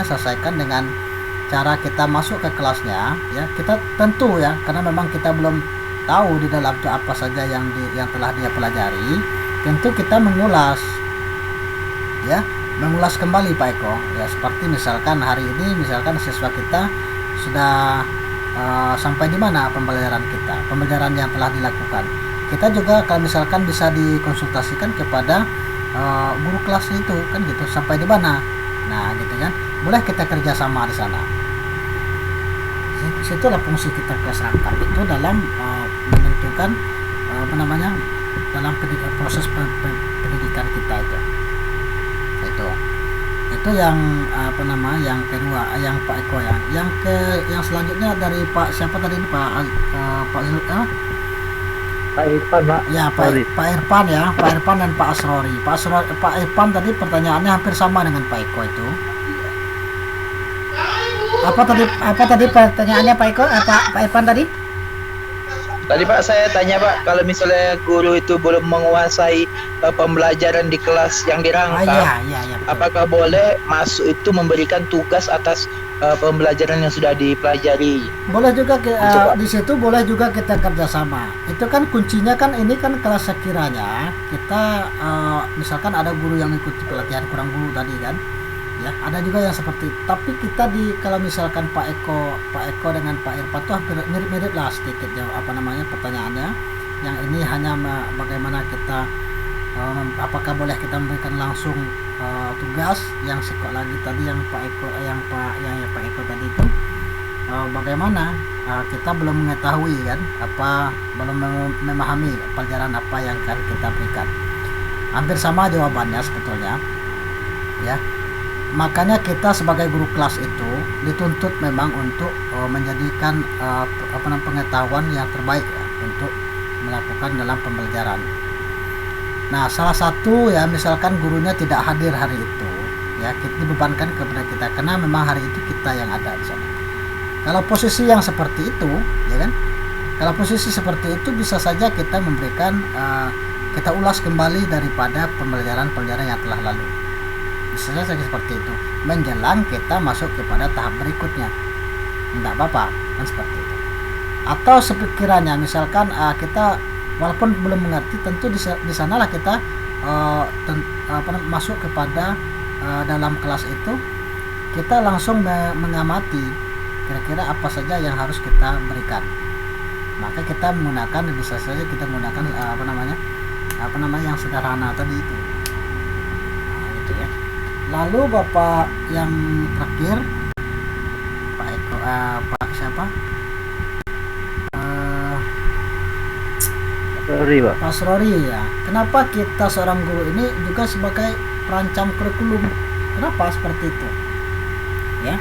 selesaikan dengan cara kita masuk ke kelasnya ya. Kita tentu ya, karena memang kita belum tahu di dalam itu apa saja yang telah dia pelajari, tentu kita mengulas kembali Pak Eko ya. Seperti misalkan hari ini siswa kita sudah sampai di mana pembelajaran yang telah dilakukan. Kita juga kalau misalkan bisa dikonsultasikan kepada guru kelas itu kan gitu, sampai di mana. Nah gitu kan, boleh kita kerjasama di sana. Situlah fungsi kita kelas rangkap itu dalam menentukan dalam proses pendidikan kita itu yang yang kedua, yang Pak Eko ya. Yang selanjutnya dari Pak siapa tadi ini, Pak Pak Irfan, Pak. ya Pak Irfan ya, Pak Irfan dan Pak Asrori. Pak Irfan tadi pertanyaannya hampir sama dengan Pak Eko itu. Apa tadi pertanyaannya Pak Eko? Pak Irfan tadi? Tadi Pak saya tanya Pak, kalau misalnya guru itu belum menguasai pembelajaran di kelas yang dirangkap, Iya, betul. apakah boleh masuk itu memberikan tugas atas pembelajaran yang sudah dipelajari? Boleh juga Pak. di situ boleh juga kita kerjasama. Itu kan kuncinya kan, ini kan kelas sekiranya kita misalkan ada guru yang ikuti pelatihan kurang guru tadi kan, ya ada juga yang seperti itu. Tapi kita kalau misalkan Pak Eko dengan Pak Irfan tuh hampir mirip-mirip lah sedikit ya pertanyaannya. Yang ini hanya bagaimana kita apakah boleh kita memberikan langsung tugas. Yang lagi tadi yang Pak Eko tadi itu bagaimana kita belum mengetahui kan, belum memahami pelajaran apa yang akan kita berikan. Hampir sama jawabannya sebetulnya ya. Makanya kita sebagai guru kelas itu dituntut memang untuk menjadikan pengetahuan yang terbaik ya, untuk melakukan dalam pembelajaran. Nah, salah satu ya misalkan gurunya tidak hadir hari itu, ya kita dibebankan kepada kita karena memang hari itu kita yang ada di sana. Kalau posisi yang seperti itu, ya kan? Kalau posisi seperti itu bisa saja kita memberikan kita ulas kembali daripada pembelajaran yang telah lalu. Bisa saja seperti itu menjelang kita masuk kepada tahap berikutnya, tidak apa-apa kan seperti itu. Atau sekiranya misalkan kita walaupun belum mengerti, tentu di sanalah kita masuk kepada dalam kelas itu kita langsung mengamati kira-kira apa saja yang harus kita berikan. Maka kita menggunakan, bisa saja kita menggunakan yang sederhana tadi itu. Nah, gitu ya. Lalu Bapak yang terakhir Pak Eko, Pak siapa? Pak Asrori ya. Kenapa kita seorang guru ini juga sebagai perancang kurikulum? Kenapa seperti itu? Ya.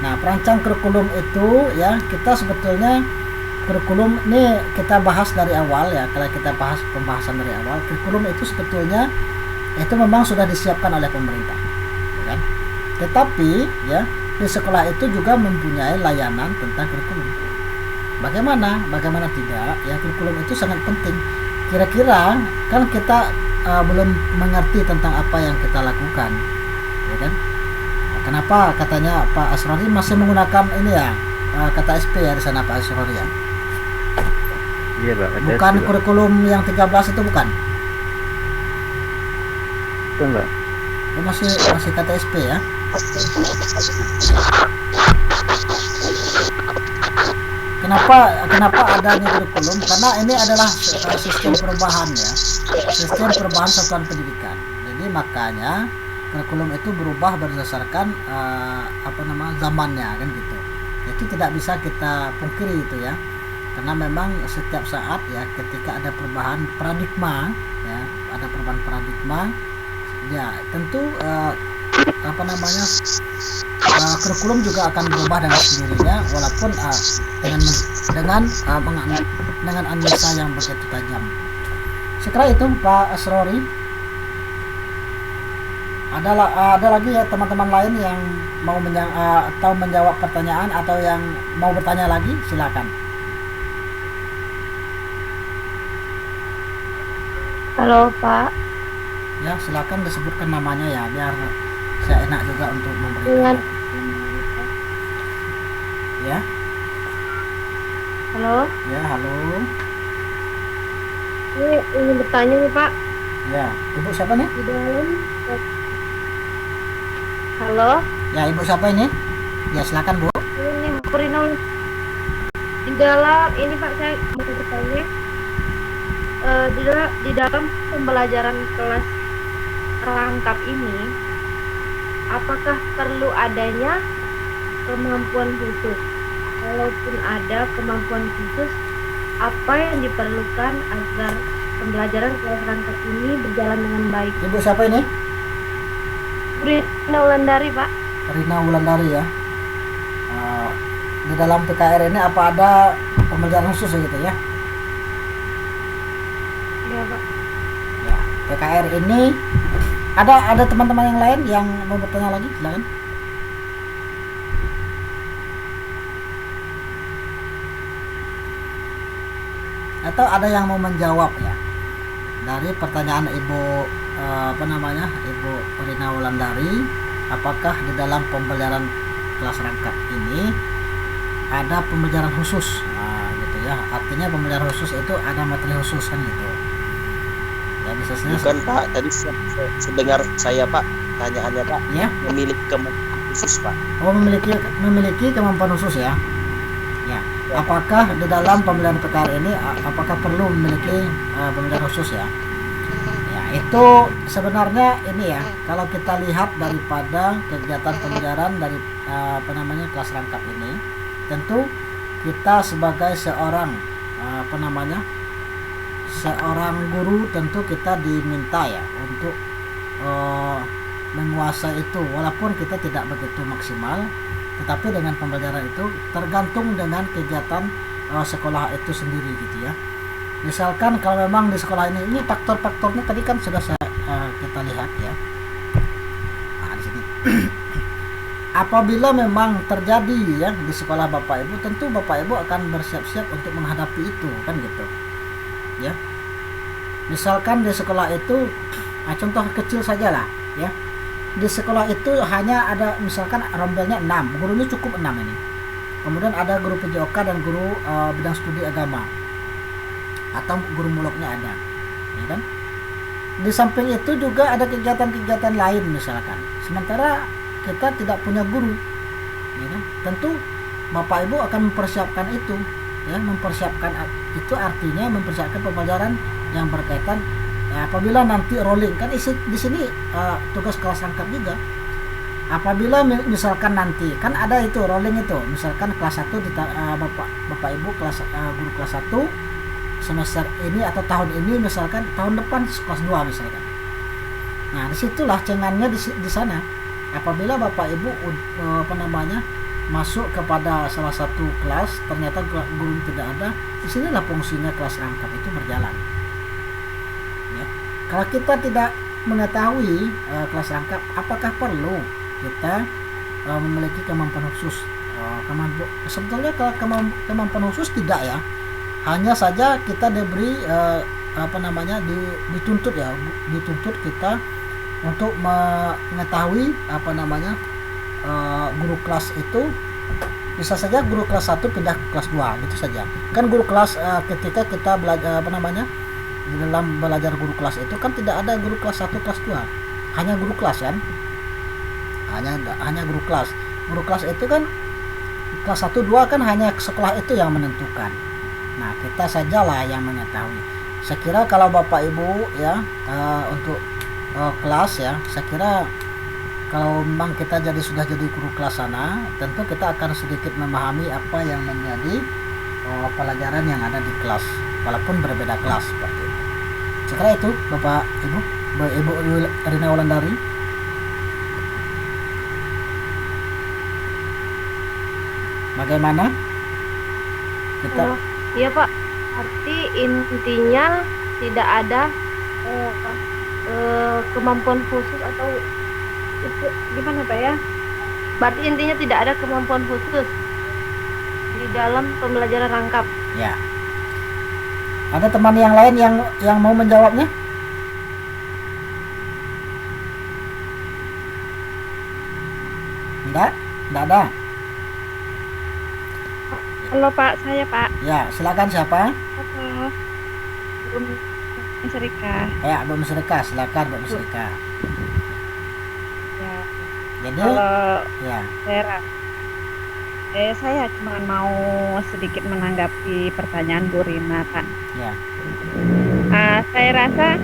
Nah, perancang kurikulum itu ya, kita sebetulnya kurikulum ini kita bahas dari awal ya. Kalau kita bahas pembahasan dari awal, kurikulum itu sebetulnya itu memang sudah disiapkan oleh pemerintah, ya kan? Tetapi ya di sekolah itu juga mempunyai layanan tentang kurikulum. Bagaimana tidak ya, kurikulum itu sangat penting. Kira-kira kan kita belum mengerti tentang apa yang kita lakukan, ya kan? Nah, kenapa katanya Pak Asrori masih menggunakan ini ya, kata SP ya di sana Pak Asrori ya? Iya Pak. Bukan kurikulum yang 13 itu bukan? Itu Mbak. Oh, masih KTSP ya. Kenapa adanya kurikulum? Karena ini adalah sistem perubahan ya, sistem perubahan satuan pendidikan. Jadi makanya kurikulum itu berubah berdasarkan zamannya kan gitu. Itu tidak bisa kita pungkiri itu ya. Karena memang setiap saat ya ketika ada perubahan paradigma ya, ada perubahan paradigma ya, tentu kurikulum juga akan berubah dengan sendirinya, walaupun dengan analisa yang begitu tajam. Sekira itu Pak Asrori. Ada lagi ya teman-teman lain yang mau atau menjawab pertanyaan atau yang mau bertanya lagi, silakan. Halo Pak. Ya, silakan disebutkan namanya ya, biar saya enak juga untuk memberikan. Ya. Halo. Ya, halo. Ini ingin bertanya nih Pak. Ya, Ibu siapa nih? Di dalam. Halo. Ya, Ibu siapa ini? Ya, silakan Bu. Ini Bu Rinol. Di dalam ini Pak, saya mau bertanya. Di dalam pembelajaran kelas rangkap ini, apakah perlu adanya kemampuan khusus? Kalaupun ada kemampuan khusus, apa yang diperlukan agar pembelajaran kelas rangkap ini berjalan dengan baik? Ibu siapa ini? Rina Wulandari, Pak. Rina Wulandari ya. Di dalam PKR ini apa ada pembelajaran khusus gitu ya? Iya, Pak. Ya, PKR ini ada teman-teman yang lain yang mau bertanya lagi, silakan. Atau ada yang mau menjawab ya dari pertanyaan Ibu Ibu Rina Wulandari, apakah di dalam pembelajaran kelas rangkap ini ada pembelajaran khusus? Gitu ya, artinya pembelajaran khusus itu ada materi khusus kan gitu ya, bisa saja Bukan Pak, tadi sedengar saya Pak, tanyaannya Pak, ya. memiliki kemampuan khusus Pak. memiliki kemampuan khusus ya. Ya, apakah di dalam pembelajaran PKR ini apakah perlu memiliki pembelajaran khusus ya? Ya, itu sebenarnya ini ya, kalau kita lihat daripada kegiatan pembelajaran dari kelas rangkap ini, tentu kita sebagai seorang seorang guru tentu kita diminta ya untuk menguasai itu, walaupun kita tidak begitu maksimal, tetapi dengan pembelajaran itu tergantung dengan kegiatan sekolah itu sendiri gitu ya. Misalkan kalau memang di sekolah ini faktor-faktornya tadi kan sudah kita lihat ya. Nah, di sini apabila memang terjadi ya di sekolah Bapak Ibu, tentu Bapak Ibu akan bersiap-siap untuk menghadapi itu kan gitu ya. Misalkan di sekolah itu contoh kecil saja lah ya, di sekolah itu hanya ada misalkan rombelnya 6, gurunya cukup 6 ini, kemudian ada guru PJOK dan guru bidang studi agama atau guru muloknya ada ya kan. Di samping itu juga ada kegiatan-kegiatan lain misalkan, sementara kita tidak punya guru ya kan? Tentu Bapak Ibu akan mempersiapkan itu ya, mempersiapkan itu artinya mempersiapkan pembelajaran yang berkaitan apabila nanti rolling kan di sini tugas kelas rangkap juga. Apabila misalkan nanti kan ada itu rolling itu, misalkan kelas 1 Bapak Ibu guru kelas 1 semester ini atau tahun ini, misalkan tahun depan kelas 2 misalkan. Nah, disitulah cengannya di sana. Apabila Bapak Ibu masuk kepada salah satu kelas ternyata guru tidak ada, disinilah fungsinya kelas rangkap itu berjalan. Ya. Kalau kita tidak mengetahui kelas rangkap, apakah perlu kita memiliki kemampuan khusus? Sebetulnya kalau kemampuan khusus tidak ya, hanya saja kita diberi dituntut kita untuk mengetahui guru kelas itu bisa saja guru kelas 1 pindah ke kelas 2 gitu saja. Kan guru kelas ketika kita belajar di dalam belajar guru kelas itu kan tidak ada guru kelas 1 kelas 2. Hanya guru kelas kan? Hanya guru kelas. Guru kelas itu kan kelas 1 2 kan hanya sekolah itu yang menentukan. Nah, kita sajalah yang mengetahui. Saya kira kalau Bapak Ibu ya untuk kelas ya, saya kira kalau memang kita sudah jadi guru kelas sana, tentu kita akan sedikit memahami apa yang menjadi pelajaran yang ada di kelas, walaupun berbeda kelas seperti itu. Saya kira itu Bapak Ibu Rina Wulandari. Bagaimana? Kita Iya Pak, arti intinya tidak ada kemampuan khusus atau itu gimana Pak ya? Berarti intinya tidak ada kemampuan khusus di dalam pembelajaran rangkap. Ya. Ada teman yang lain yang mau menjawabnya? Enggak ada. Halo Pak, saya Pak. Ya, silakan siapa? Apa? Serika. Ya, Bu Serika, silakan Bu Serika. Ya. Jadi, Kalau ya. saya cuma mau sedikit menanggapi pertanyaan Bu Rina, Pak. Ya. Saya rasa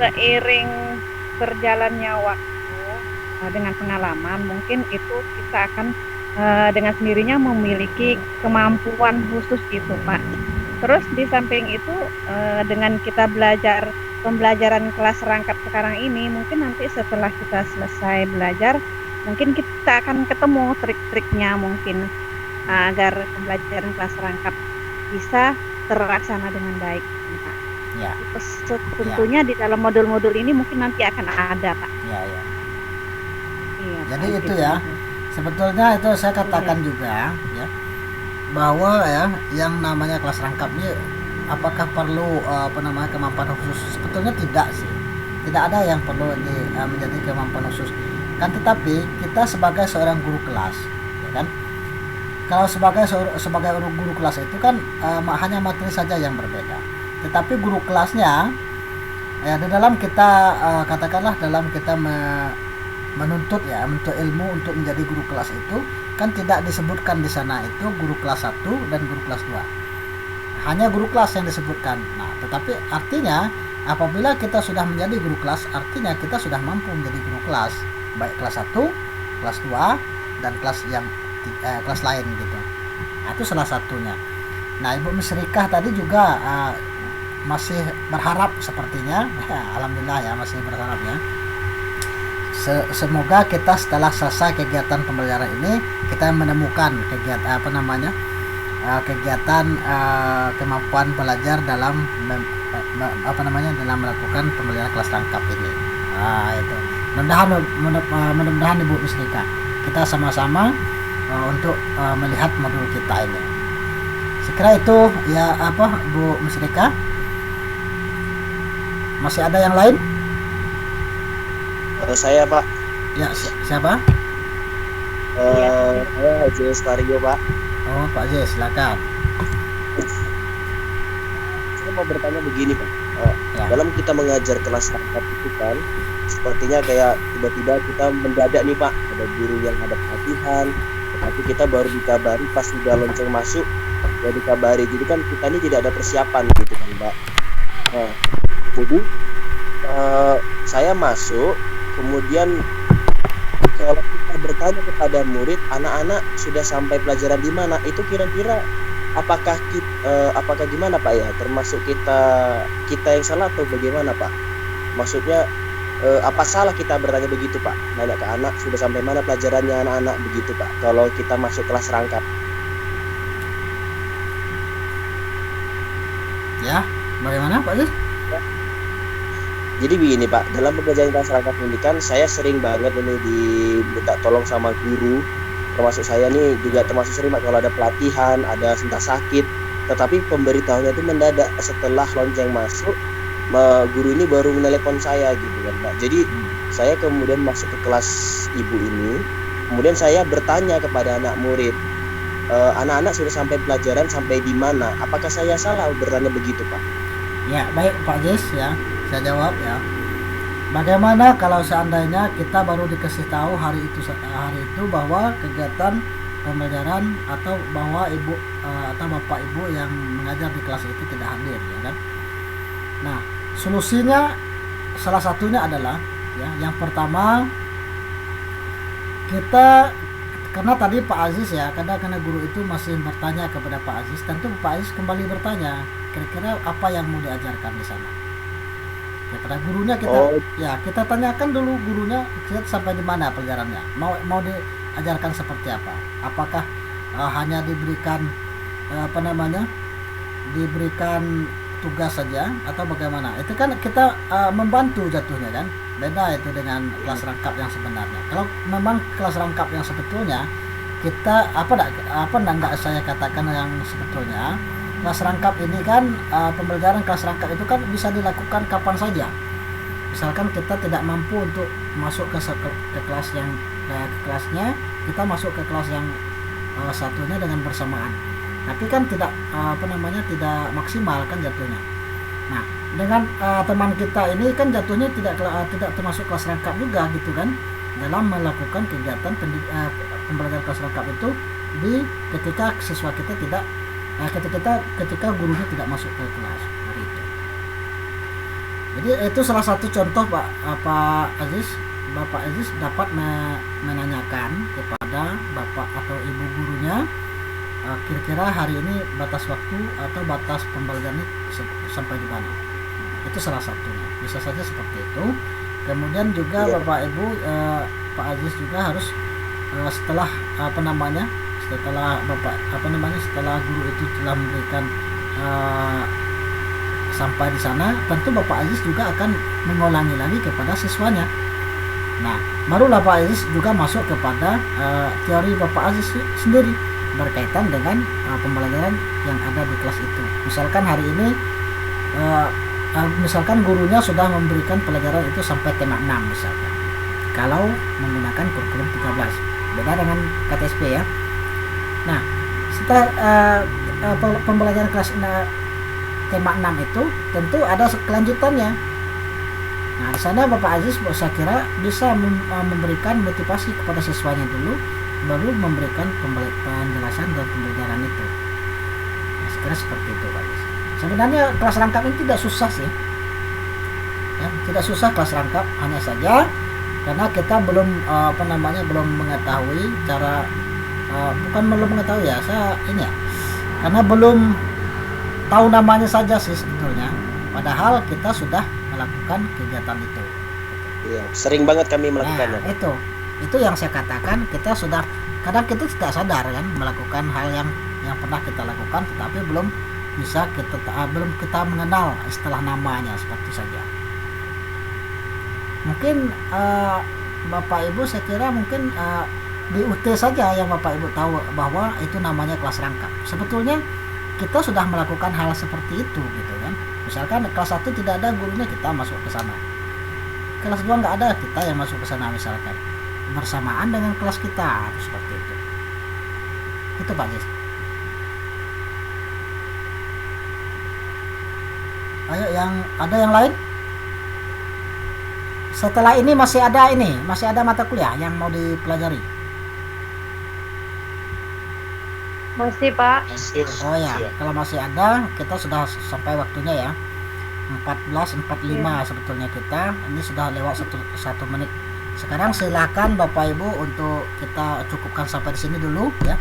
seiring berjalannya waktu dengan pengalaman mungkin itu kita akan dengan sendirinya memiliki kemampuan khusus itu, Pak. Terus di samping itu dengan kita belajar pembelajaran kelas rangkap sekarang ini, mungkin nanti setelah kita selesai belajar, mungkin kita akan ketemu trik-triknya mungkin agar pembelajaran kelas rangkap bisa terlaksana dengan baik, Pak. Ya. Tentunya di dalam modul-modul ini mungkin nanti akan ada, Pak. Ya. Iya, Jadi Pak, itu gitu. ya. Sebetulnya itu saya katakan juga ya, bahwa ya yang namanya kelas rangkap ini apakah perlu kemampuan khusus? Sebetulnya tidak sih. Tidak ada yang perlu menjadi kemampuan khusus. Kan tetapi kita sebagai seorang guru kelas, ya kan? Kalau sebagai guru kelas itu kan hanya materi saja yang berbeda. Tetapi guru kelasnya ya di dalam kita katakanlah dalam kita menuntut ilmu untuk menjadi guru kelas itu kan tidak disebutkan di sana itu guru kelas 1 dan guru kelas 2. Hanya guru kelas yang disebutkan. Nah, tetapi artinya apabila kita sudah menjadi guru kelas, artinya kita sudah mampu menjadi guru kelas, baik kelas 1, kelas 2 dan kelas yang kelas lain gitu. Nah, itu salah satunya. Nah, Ibu Misrikah tadi juga masih berharap sepertinya. Ya, alhamdulillah ya masih berharap ya. Semoga kita setelah selesai kegiatan pembelajaran ini kita menemukan kegiatan kegiatan kemampuan belajar dalam dalam melakukan pembelajaran kelas rangkap ini. Nah, itu mudah-mudahan Ibu Misrika kita sama-sama untuk melihat modul kita ini. Sekira itu ya Bu Misrika. Masih ada yang lain? Saya, Pak. Ya, siapa? Saya Haji Stario, Pak. Oh, Pak J, silakan. Saya mau bertanya begini, Pak. Ya. Dalam kita mengajar kelas rangkap itu kan, sepertinya kayak tiba-tiba kita mendadak nih, Pak. Ada guru yang ada pelatihan, tetapi kita baru dikabari pas sudah lonceng masuk, ya dikabari. Jadi kan kita ini tidak ada persiapan gitu kan, Pak. Nah, jadi saya masuk. Kemudian kalau kita bertanya kepada murid, anak-anak sudah sampai pelajaran di mana? Itu kira-kira apakah gimana, Pak ya? Termasuk kita yang salah atau bagaimana, Pak? Maksudnya apa salah kita bertanya begitu, Pak? Nanya ke anak sudah sampai mana pelajarannya anak-anak begitu, Pak? Kalau kita masuk kelas rangkap. Ya, bagaimana Pak J? Jadi begini, Pak, dalam pembelajaran kelas rangkap ini kan saya sering banget ini diminta tolong sama guru. Termasuk saya nih juga termasuk sering, Pak, kalau ada pelatihan, ada entah sakit. Tetapi pemberitahuannya itu mendadak setelah lonceng masuk, guru ini baru menelepon saya gitu kan, Pak. Jadi saya kemudian masuk ke kelas ibu ini, kemudian saya bertanya kepada anak murid, anak-anak sudah sampai pelajaran sampai di mana? Apakah saya salah bertanya begitu, Pak? Ya, baik Pak Jis ya. Saya jawab ya. Bagaimana kalau seandainya kita baru dikasih tahu hari itu bahwa kegiatan pembelajaran atau bahwa ibu atau bapak ibu yang mengajar di kelas itu tidak hadir, ya kan? Nah, solusinya salah satunya adalah ya, yang pertama kita, karena tadi Pak Aziz ya, karena guru itu masih bertanya kepada Pak Aziz, tentu Pak Aziz kembali bertanya, kira-kira apa yang mau diajarkan di sana. Kepada gurunya kita tanyakan dulu gurunya sampai di mana pelajarannya, mau diajarkan seperti apa, apakah hanya diberikan diberikan tugas saja atau bagaimana. Itu kan kita membantu jatuhnya kan, beda itu dengan kelas rangkap yang sebenarnya. Kalau memang kelas rangkap yang sebetulnya kita enggak saya katakan yang sebetulnya kelas rangkap ini kan pembelajaran kelas rangkap itu kan bisa dilakukan kapan saja. Misalkan kita tidak mampu untuk masuk ke kelas yang ke kelasnya, kita masuk ke kelas yang satunya dengan bersamaan. Tapi kan tidak tidak maksimal kan jatuhnya. Nah, dengan teman kita ini kan jatuhnya tidak termasuk kelas rangkap juga gitu kan, dalam melakukan kegiatan pembelajaran kelas rangkap itu ketika siswa kita tidak ketika gurunya tidak masuk ke kelas hari itu. Jadi itu salah satu contoh Pak Aziz. Bapak Aziz dapat menanyakan kepada bapak atau ibu gurunya, kira-kira hari ini batas waktu atau batas pembelajaran ini sampai di mana. Itu salah satunya, bisa saja seperti itu. Kemudian juga bapak ibu, Pak Aziz juga harus setelah setelah guru itu telah memberikan sampai di sana, tentu Bapak Aziz juga akan mengulangi lagi kepada siswanya. Nah, barulah Pak Aziz juga masuk kepada teori Bapak Aziz sendiri berkaitan dengan pembelajaran yang ada di kelas itu. Misalkan hari ini misalkan gurunya sudah memberikan pelajaran itu sampai tema 6 misalkan. Kalau menggunakan kurikulum 13, beda dengan KTSP ya. Nah, setelah pembelajaran kelas tema 6 itu tentu ada kelanjutannya. Nah, di sana Bapak Aziz saya kira bisa memberikan motivasi kepada siswanya dulu, baru memberikan penjelasan dan pembelajaran itu. Nah, saya kira seperti itu Pak Aziz. Sebenarnya kelas rangkap ini tidak susah sih. Ya, tidak susah kelas rangkap, hanya saja karena kita belum belum mengetahui cara bukan belum mengetahui ya, karena belum tahu namanya saja sih sebetulnya. Padahal kita sudah melakukan kegiatan itu. Iya, sering banget kami melakukannya. Nah, itu yang saya katakan, kita sudah kadang kita tidak sadar kan melakukan hal yang pernah kita lakukan, tetapi belum kita mengenal istilah namanya, seperti saja. Mungkin Bapak Ibu saya kira mungkin di UT saja yang Bapak Ibu tahu bahwa itu namanya kelas rangkap. Sebetulnya kita sudah melakukan hal seperti itu gitu kan. Misalkan kelas 1 tidak ada gurunya, kita masuk ke sana. Kelas 2 nggak ada, kita yang masuk ke sana misalkan. Bersamaan dengan kelas kita, seperti itu. Itu Pak Jis. Ayo ada yang lain? Setelah ini masih ada mata kuliah yang mau dipelajari. Masih Pak. Oh ya, kalau masih ada, kita sudah sampai waktunya ya. 14.45 sebetulnya kita. Ini sudah lewat 1 menit. Sekarang silakan Bapak Ibu untuk kita cukupkan sampai di sini dulu ya.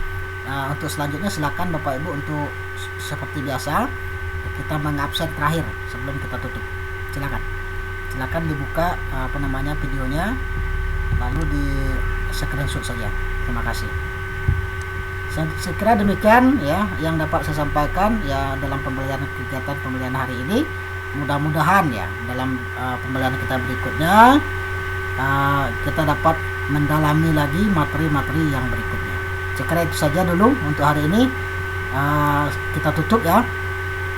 Nah, untuk selanjutnya silakan Bapak Ibu untuk seperti biasa kita mengabsen terakhir sebelum kita tutup. Silakan dibuka videonya, lalu di screenshot saja. Terima kasih. Saya kira demikian ya yang dapat saya sampaikan ya dalam kegiatan pembelajaran hari ini. Mudah-mudahan ya dalam pembelajaran kita berikutnya kita dapat mendalami lagi materi-materi yang berikutnya. Saya kira itu saja dulu untuk hari ini. Kita tutup ya.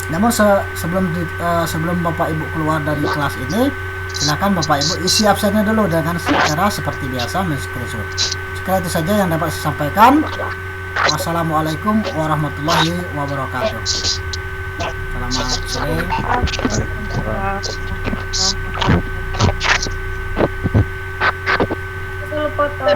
Namun sebelum Bapak Ibu keluar dari kelas ini, silakan Bapak Ibu isi absennya dulu dengan cara seperti biasa men-screenshot. Sekali itu saja yang dapat saya sampaikan. Wassalamualaikum warahmatullahi wabarakatuh. Selamat sore. Betul, foto.